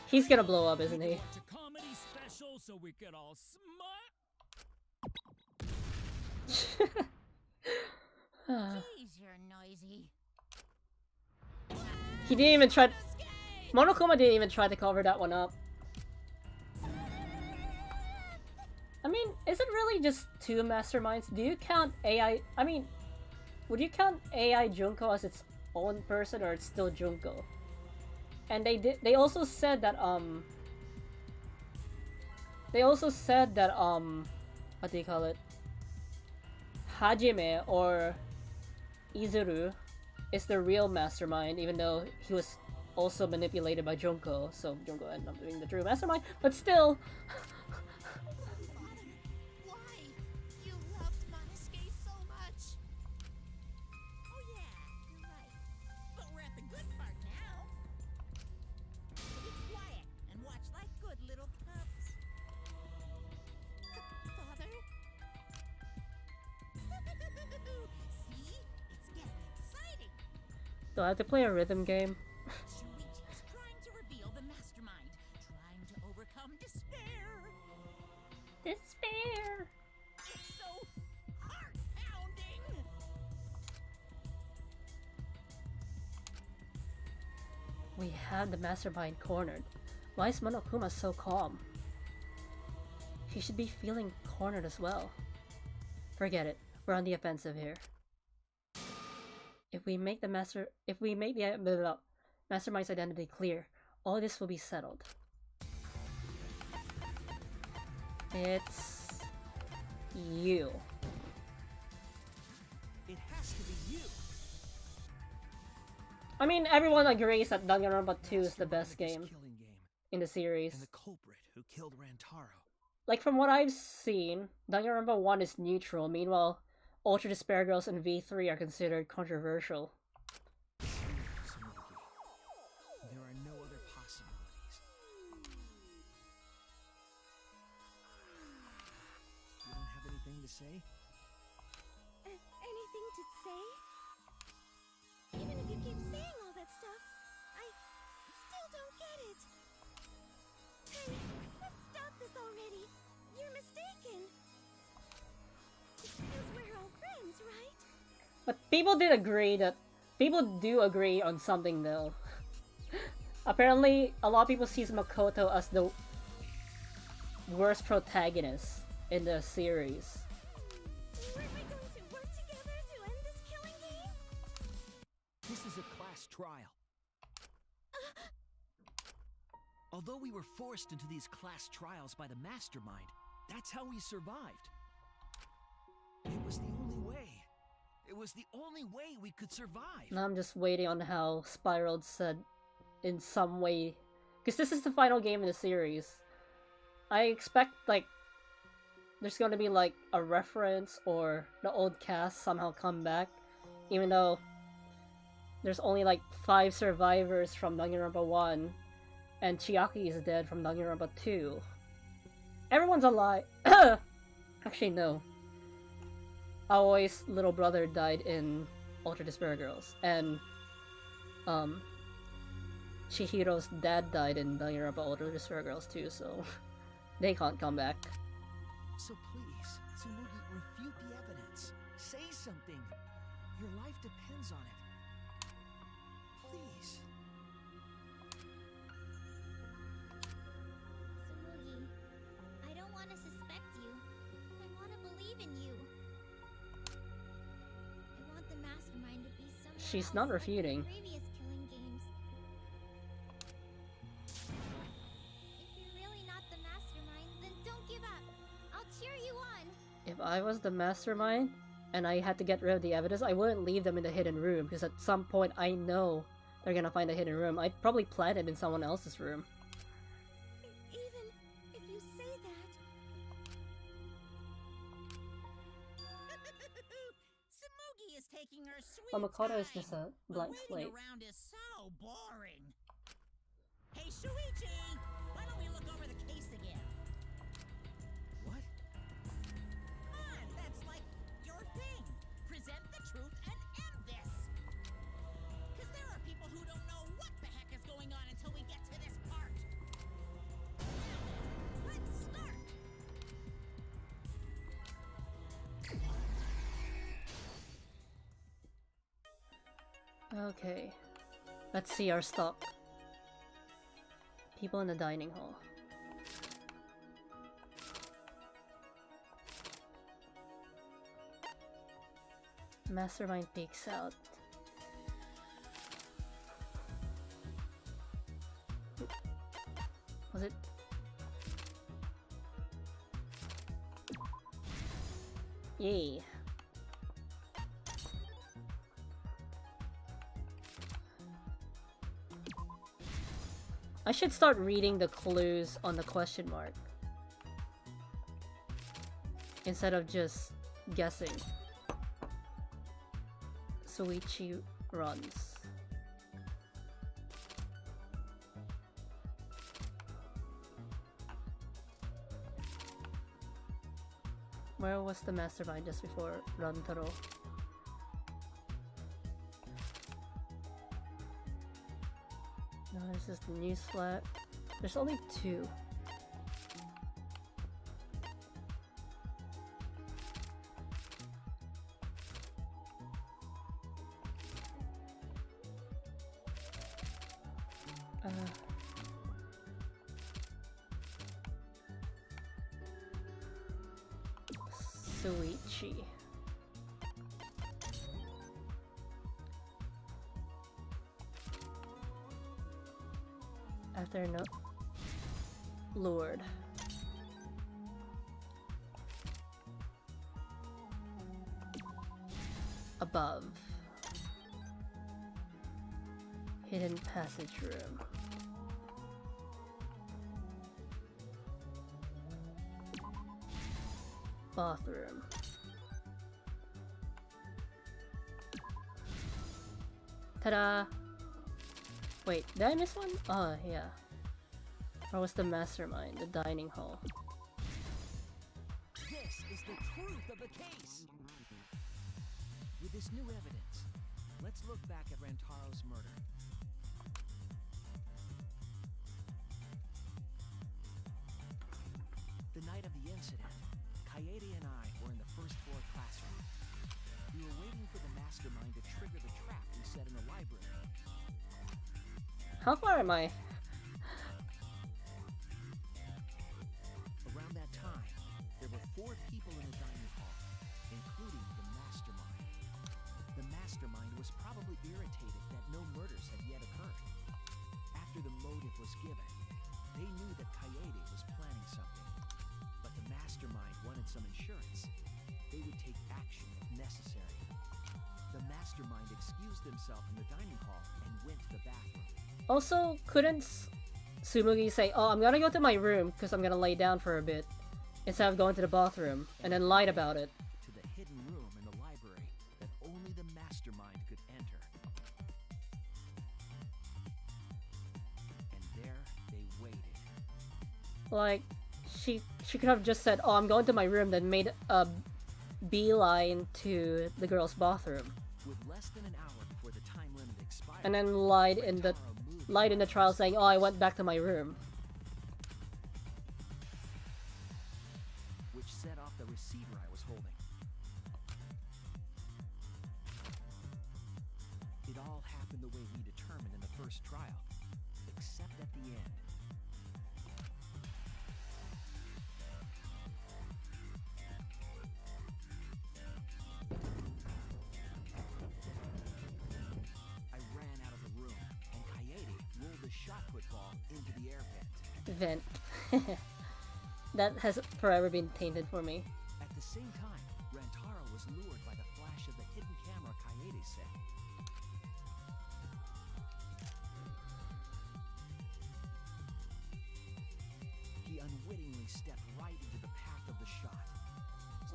He's gonna blow up, isn't he? Watch a comedy special so we could all smile. Jeez, you're noisy. He didn't even try. Monokuma didn't even try to cover that one up. I mean, is it really just 2 masterminds? Do you count AI? I mean, would you count AI Junko as its own person, or it's still Junko? And they also said that what do you call it? Hajime or Izuru is the real mastermind, even though he was also manipulated by Junko, so Junko ended up being the true mastermind, but still. Father, why? You loved Monastery so much. Oh yeah, you're right. But we're at the good part now. So be quiet and watch like good little cubs. Father? See? It's getting exciting. Do I have to play a rhythm game? Shuichi's trying to reveal the mastermind, trying to overcome despair. Despair! It's so heart-pounding. We had the mastermind cornered. Why is Monokuma so calm? He should be feeling cornered as well. Forget it. We're on the offensive here. If we make the mastermind's identity clear, all this will be settled. It's you. It has to be you. I mean, everyone agrees that Danganronpa 2 is the best game Killing game. in the series. And the culprit who killed Rantaro. Like, from what I've seen, Danganronpa 1 is neutral, meanwhile, Ultra Despair Girls and V3 are considered controversial. Tsumugi. There are no other possibilities. You don't have anything to say? Anything to say? Even if you keep saying all that stuff, I still don't get it. Hey, let's stop this already. You're mistaken. Because we're all friends, right? But people do agree on something though. Apparently, a lot of people see Makoto as the worst protagonist in the series. Weren't we going to work together to end this killing game? This is a class trial. Although we were forced into these class trials by the mastermind, that's how we survived. It was the only way. It was the only way we could survive. Now I'm just waiting on how Spiral said in some way, because this is the final game in the series. I expect like there's gonna be like a reference or the old cast somehow come back, even though there's only like 5 survivors from Danganronpa 1 and Chiaki is dead from Danganronpa 2. Everyone's alive. Actually, no. Aoi's little brother died in Ultra Despair Girls, and Chihiro's dad died in Danganronpa Ultra Despair Girls too, so they can't come back. So please, Tsumugi, refute the evidence. Say something. Your life depends on it. Please. Tsumugi, I don't want to suspect you. I want to believe in you. I want the mastermind to be someone She's else not like the refuting. previous killing games. I was the mastermind and I had to get rid of the evidence, I wouldn't leave them in the hidden room because at some point I know they're gonna find a hidden room. I'd probably plant it in someone else's room. Even if you say that. Samugi is taking her sweet Makoto time. is just a but blank waiting slate. around is so boring. Hey, Shuichi! Why don't we look over the case again? What? Come on, that's like your thing. Present the truth and end this. Because there are people who don't know what the heck is going on until we get to this part. Now, let's start. Okay. Let's see our stock. People in the dining hall. Mastermind peeks out. Was it? Yay. I should start reading the clues on the question mark instead of just guessing. Suichi runs. Where was the mastermind just before Rantaro? No, this is the news flat. There's only 2. Suichi. After no lured. Above. Hidden passage room. Bathroom. Ta-da! Wait, did I miss one? Oh, yeah. Or was the mastermind, the dining hall? This is the truth of the case! With this new evidence, let's look back at Rantaro's murder. The night of the incident, Kaede and I were in the first floor classroom. We were waiting for the mastermind to trigger the trap we set in the library. How far am I? Around that time, there were 4 people in the dining hall, including the mastermind. The mastermind was probably irritated that no murders had yet occurred. After the motive was given, they knew that Kaede was planning something. But the mastermind wanted some insurance. They would take action if necessary. The mastermind excused himself in the dining hall and went to the bathroom. Also, couldn't Sumugi say, "Oh, I'm gonna go to my room because I'm gonna lay down for a bit," instead of going to the bathroom, and then lied about it? To the hidden room in the library that only the mastermind could enter. And there they waited. Like, she could have just said, "Oh, I'm going to my room," then made a beeline to the girl's bathroom, With less than an hour before the time limit expired, and then lied in the trial saying, "Oh, I went back to my room." which set off the receiver I was holding. It all happened the way we determined in the first trial, except at the end. I ran out of the room, and Kaede rolled the shot put ball into the air vent. Vent. That has forever been tainted for me. At the same time, was lured by the flash of the hidden camera Kaede set. He unwittingly stepped right into the path of the shot.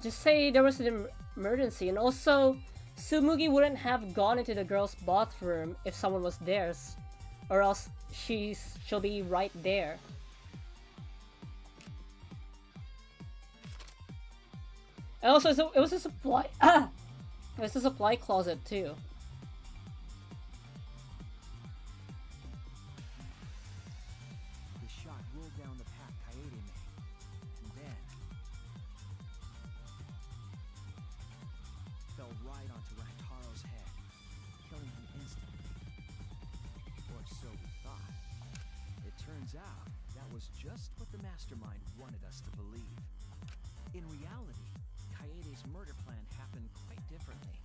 Just say there was an emergency, and also Tsumugi wouldn't have gone into the girls' bathroom if someone was there, or else she'll be right there. And also, it was a supply. It was a supply closet too. The shot rolled down the path Kaede made, and then fell right onto Rantaro's head, killing him instantly. Or so we thought. It turns out that was just what the mastermind wanted us to believe. In reality, Kaede's murder plan happened quite differently.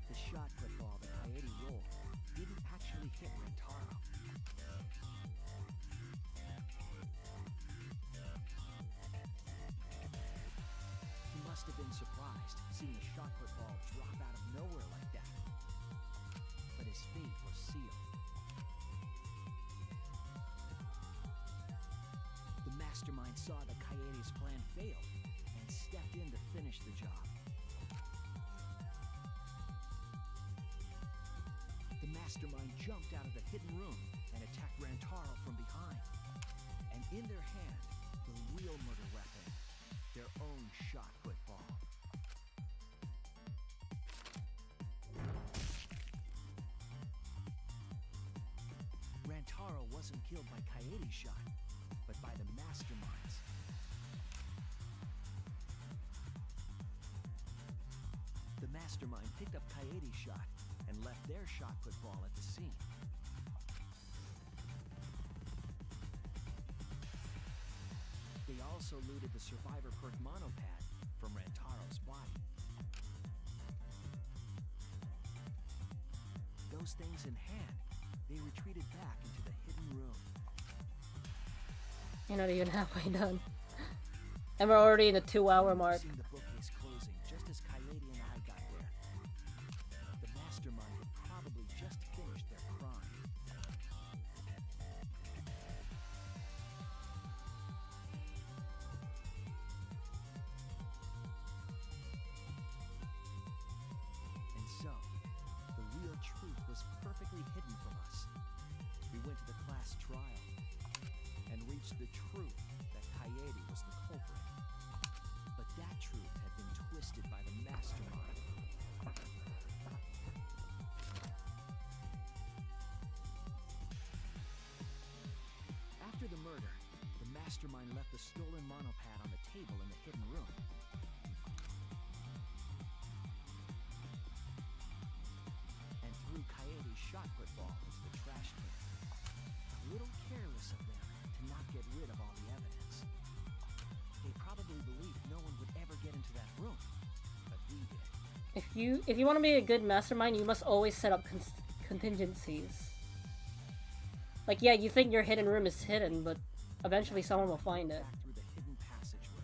The shot put ball that Kaede rolled didn't actually hit Rentaro. He must have been surprised seeing the shot put ball drop out of nowhere like that. But his fate was sealed. The mastermind saw that Kaede's plan failed and stepped in to finish the job. The mastermind jumped out of the hidden room and attacked Rantaro from behind. And in their hand, the real murder weapon, their own shot put ball. Rantaro wasn't killed by Kaede's shot, but by the masterminds. The mastermind picked up Kaede's shot and left their shot put ball at the scene. They also looted the survivor perk monopad from Rantaro's body. Those things in hand, they retreated back into the hidden room. You're not even halfway done. And we're already in the 2-hour mark. Seen the bookcase closing just as Kaede and I got there. The mastermind had probably just finished their crime. And so, the real truth was perfectly hidden from us. We went to the class trial and reached the truth that Kaede was the culprit. But that truth had been twisted by the mastermind. After the murder, the mastermind left the stolen monopad on the table in the hidden room. And threw Kaede's shot put ball into the trash can. A little careless of them to not get rid of all the evidence. They probably believed no one would ever get into that room, but we did. If you want to be a good mastermind, you must always set up contingencies. Like, yeah, you think your hidden room is hidden, but eventually someone will find it. Back through the hidden passageway.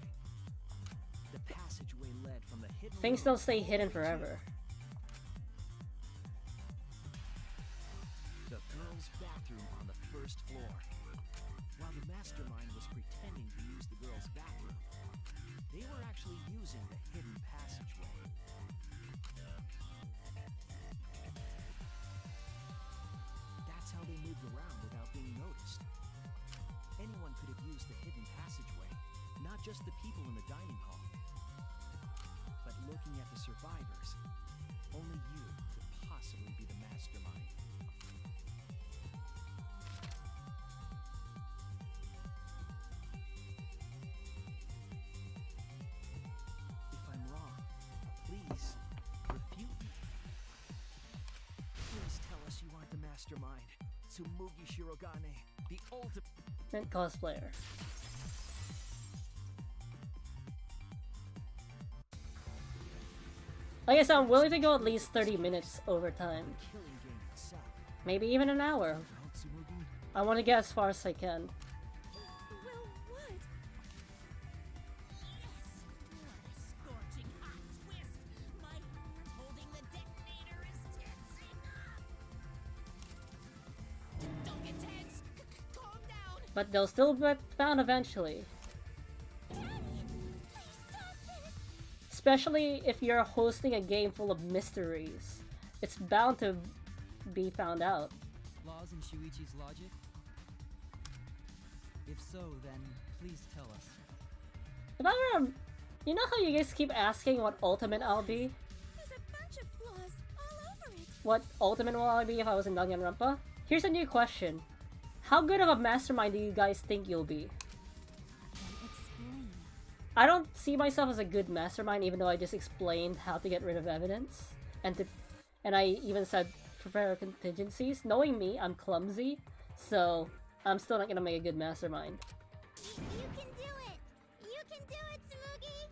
The passageway led from the hidden Things room don't stay hidden forever. the girls' bathroom on the first floor. While the mastermind was pretending to use the girls' bathroom, they were actually using the hidden passageway. That's how they moved around without being noticed. Anyone could have used the hidden passageway, not just the people in the dining hall. But looking at the survivors, only you could possibly be the mastermind. If I'm wrong, please refute me. Please tell us you aren't the mastermind. Tsumugi Shirogane, the ultimate Cosplayer. Like I said, I'm willing to go at least 30 minutes over time. killing game itself. Maybe even an hour. Well, Tsumugi, I want to get as far as I can. Well, what? Yes! What a scorching hot twist! My hand holding the detonator is tensing up! Don't get tense! Calm down! But they'll still be found eventually. Daddy, please stop this. Especially if you're hosting a game full of mysteries. It's bound to be found out. Flaws in Shuichi's logic? If so, then please tell us. If I were, you know how you guys keep asking what ultimate I'll be? There's a bunch of flaws all over it. What ultimate will I be if I was in Danganronpa? Here's a new question. How good of a mastermind do you guys think you'll be? Explain. I don't see myself as a good mastermind, even though I just explained how to get rid of evidence. And I even said prepare contingencies. Knowing me, I'm clumsy, so I'm still not gonna make a good mastermind. You can do it! You can do it, Tsumugi!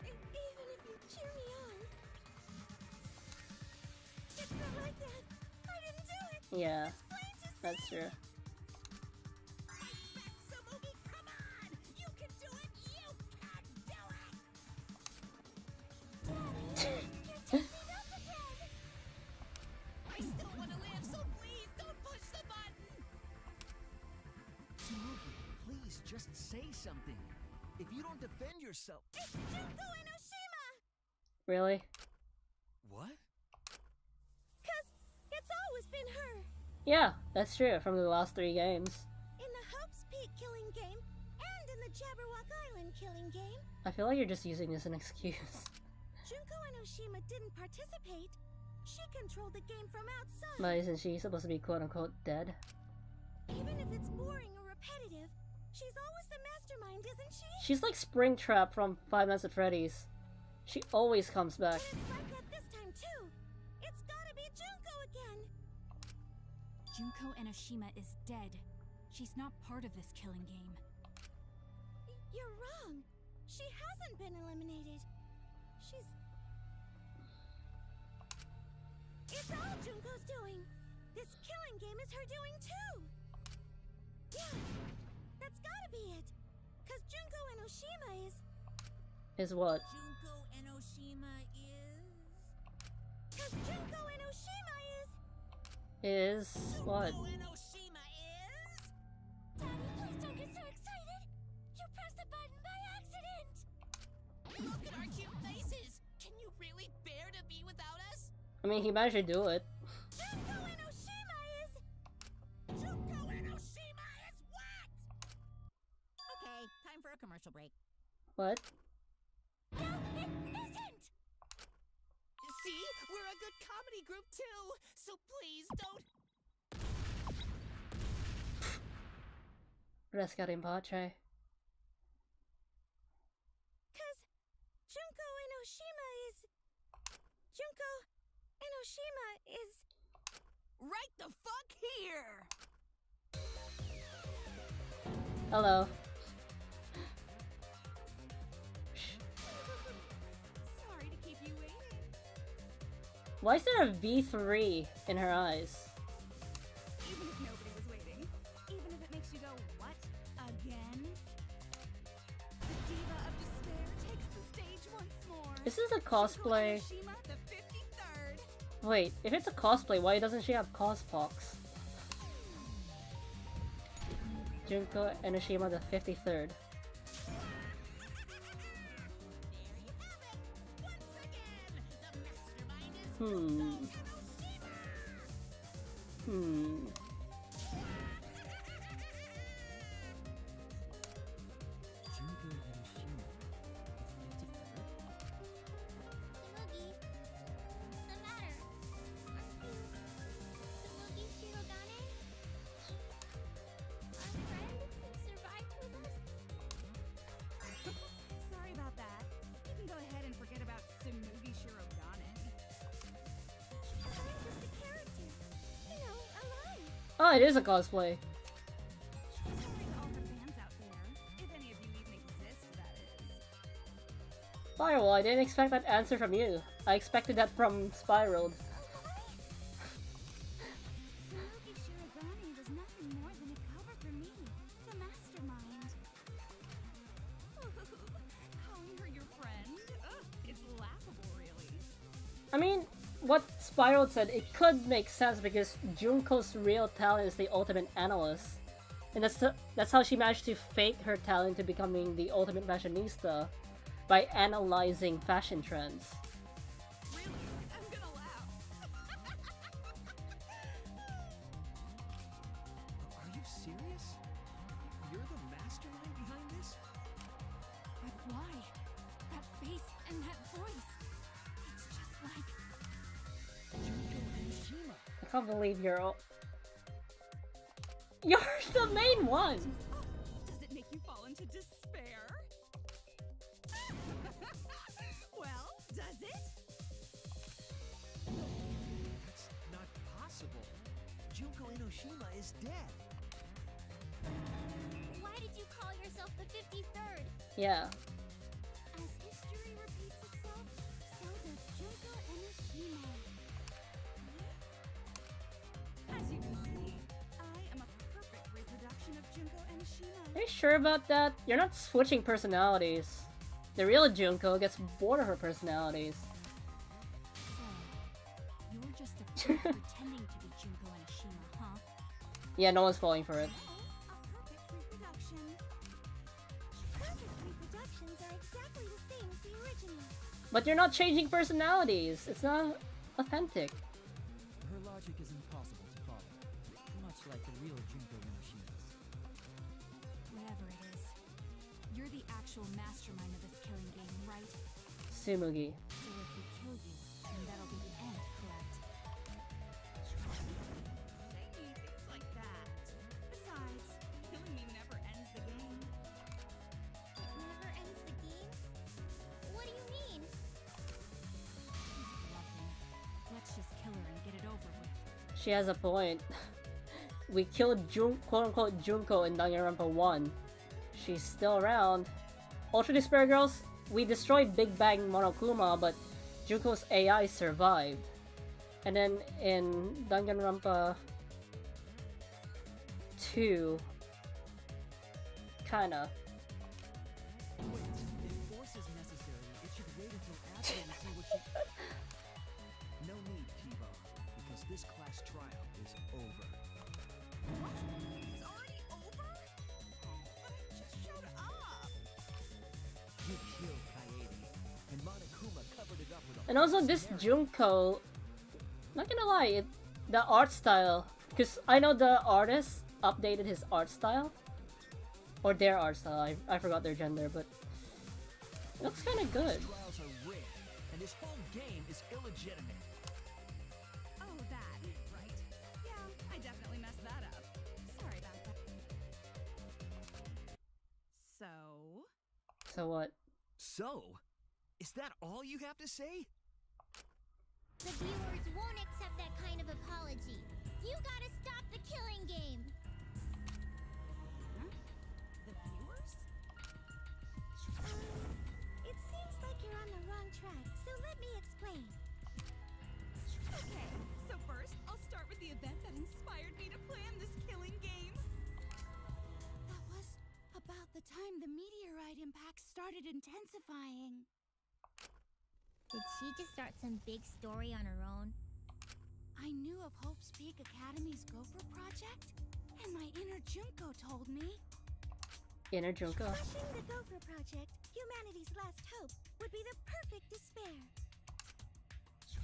Even if you cheer me on. It's not like that. I didn't do it. Yeah, It's plain to that's see. true. Tsumugi, come on! You can do it! You can do it! You're testing up again. I still want to live, so please don't push the button! Tsumugi, please just say something. If you don't defend yourself... It's Junko Enoshima! Really? What? 'Cause it's always been her. Yeah, that's true, from the last 3 games. In the Hope's Peak killing game, and in the Jabberwock Island killing game, I feel like you're just using this as an excuse. Junko Enoshima didn't participate. She controlled the game from outside. But isn't she supposed to be quote-unquote dead? Even if it's boring or repetitive, she's always the mastermind, isn't she? She's like Springtrap from Five Nights at Freddy's. She always comes back. And it's like that this time too. It's gotta be Junko again. Junko Enoshima is dead. She's not part of this killing game. You're wrong. She hasn't been eliminated. She's... It's all Junko's doing. This killing game is her doing too. Yeah, that's gotta be it. 'Cause Junko Enoshima is... Is what? Junko Enoshima is... 'Cause Junko Enoshima is... Is what? Junko Enoshima is... Daddy, please don't get so excited. You pressed the button by accident. Look at our cute faces! Can you really bear to be without us? I mean, he managed to do it. Junko Enoshima is... Junko Enoshima is what? Okay, time for a commercial break. What? No, it isn't! See? We're a good comedy group too! So please don't... Rescate in pace. 'Cause Junko Enoshima is... Junko Enoshima is... Right the fuck here! Hello. Sorry to keep you waiting. Why is there a V3 in her eyes? Even if nobody was waiting. Even if it makes you go, what? Again? The diva of despair takes the stage once more. Is this a cosplay? Junko Enoshima, the 53rd. Wait, if it's a cosplay, why doesn't she have cospox? Junko Enoshima the 53rd. There you have it! Once again, the mastermind is Hmm. Junko Enoshima! Hmm. Junko Enoshima, the 53rd? Tsumugi, what's the matter? Aren't you Tsumugi Shirogane? Our friend who survived with us? Sorry about that. You can go ahead and forget about Tsumugi Shirogane. I'm just a character. You know, alive. Oh, it is a cosplay. Sorry to all her fans out there. If any of you even exist, that is. Firewall, I didn't expect that answer from you. I expected that from Spiraled. Tsumugi Shirogane was nothing I mean, what Spiral said, it could make sense because Junko's real talent is the ultimate analyst. And that's how she managed to fake her talent to becoming the ultimate fashionista by analyzing fashion trends. Really? I'm gonna laugh. Are you serious? You're the mastermind behind this? But why? That face and that voice. It's just like... Junko and Shima. I can't believe you're the main one! Does it make you fall into despair? Well, does it? That's not possible. Junko Enoshima is dead. Why did you call yourself the 53rd? Yeah. As history repeats itself, so does Junko Enoshima. As you can see, I am a perfect reproduction of Junko Enoshima. Are you sure about that? You're not switching personalities. The real Junko gets bored of her personalities. So, you're just a freak pretending to be Junko Enoshima, huh? Yeah, no one's falling for it. A perfect reproduction. Perfect reproductions are exactly the same as the original. But you're not changing personalities. It's not authentic. Her logic is impossible to follow, much like the real Junko Enoshima's. Whatever it is. You're the actual mastermind of this killing game, right? Sumugi. So if we kill you, then that'll be the end, correct? Say things like that. Besides, killing me never ends the game. It never ends the game? What do you mean? She's bluffing. Let's just kill her and get it over with. She has a point. We killed quote-unquote Junko in Danganronpa 1. She's still around. Ultra Despair Girls, we destroyed Big Bang Monokuma, but Junko's AI survived. And then in Danganronpa 2, kinda. Wait, if force is necessary, it should wait until after we see what she... No need, Kibo, because this class trial is over. What? It's already over? But I just showed up. You killed Kaede, and Monokuma covered it up with a And also false this narrative. Junko, not gonna lie, the art style, because I know the artist updated his art style, or their art style, I forgot their gender, but it looks kinda good. Trials are rigged, and this whole game is illegitimate. Oh, that, right. Yeah, I definitely messed that up. Sorry about that. So? So what? So, is that all you have to say? The viewers won't accept that kind of apology. You gotta stop the killing game. Huh? The viewers? It seems like you're on the wrong track, so let me explain. Okay, so first, I'll start with the event that inspired me to plan this killing game. That was about the time the meteorite impact started intensifying. Did she just start some big story on her own? I knew of Hope's Peak Academy's Gopher project, and my inner Junko told me. Inner Junko. Crushing the Gopher project, humanity's last hope, would be the perfect despair.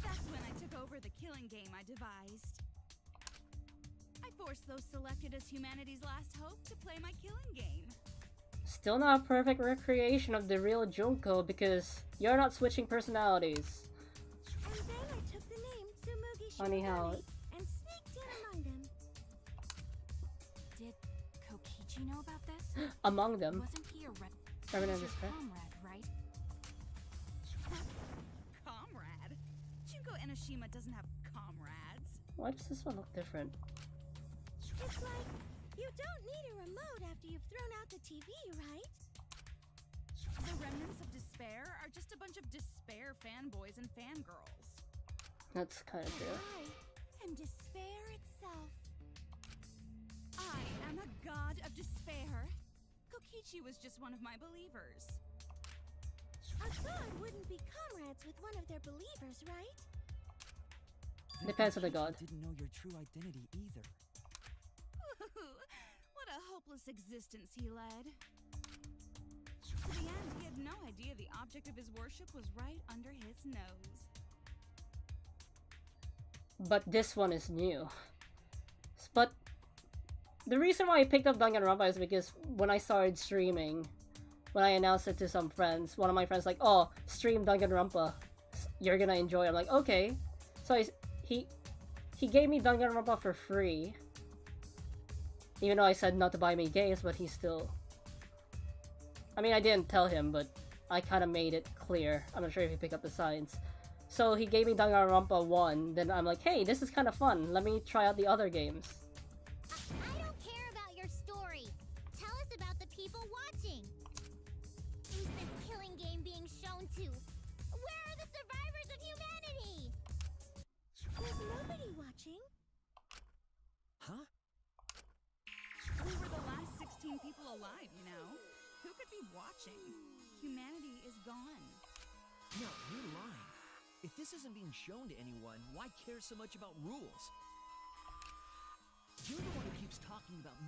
That's when I took over the killing game I devised. I forced those selected as humanity's last hope to play my killing game. Still not a perfect recreation of the real Junko because you're not switching personalities. And then I took the name Tsumugi Funny how Shinigami and sneaked in among them. Did Kokichi know about this? Among them. Wasn't he a Revenant your Despair. comrade, right? Comrade? Junko Enoshima doesn't have comrades. Why does this one look different? It's like, you don't need a remote after you've thrown out the TV, right? The remnants of despair are just a bunch of despair fanboys and fangirls. That's kind of true. I am despair itself. I am a god of despair. Kokichi was just one of my believers. A god wouldn't be comrades with one of their believers, right? Depends on the god. Didn't know your true identity either. What a hopeless existence he led. To the end, he had no idea the object of his worship was right under his nose. But this one is new. But the reason why I picked up Danganronpa is because when I started streaming, when I announced it to some friends, one of my friends like, "Oh, stream Danganronpa, you're gonna enjoy it." I'm like, "Okay." So he gave me Danganronpa for free, even though I said not to buy me games, but he still. I mean, I didn't tell him, but I kind of made it clear. I'm not sure if you pick up the signs. So he gave me Danganronpa 1, then I'm like, "Hey, this is kind of fun. Let me try out the other games." I don't care about your story. Tell us about the people watching. Who's this killing game being shown to? Where are the survivors of humanity? There's nobody watching. Huh? We were the last 16 people alive, you know? Who could be watching? Humanity is gone. No, you're lying. If this isn't being shown to anyone, why care so much about rules? You're the one who keeps talking about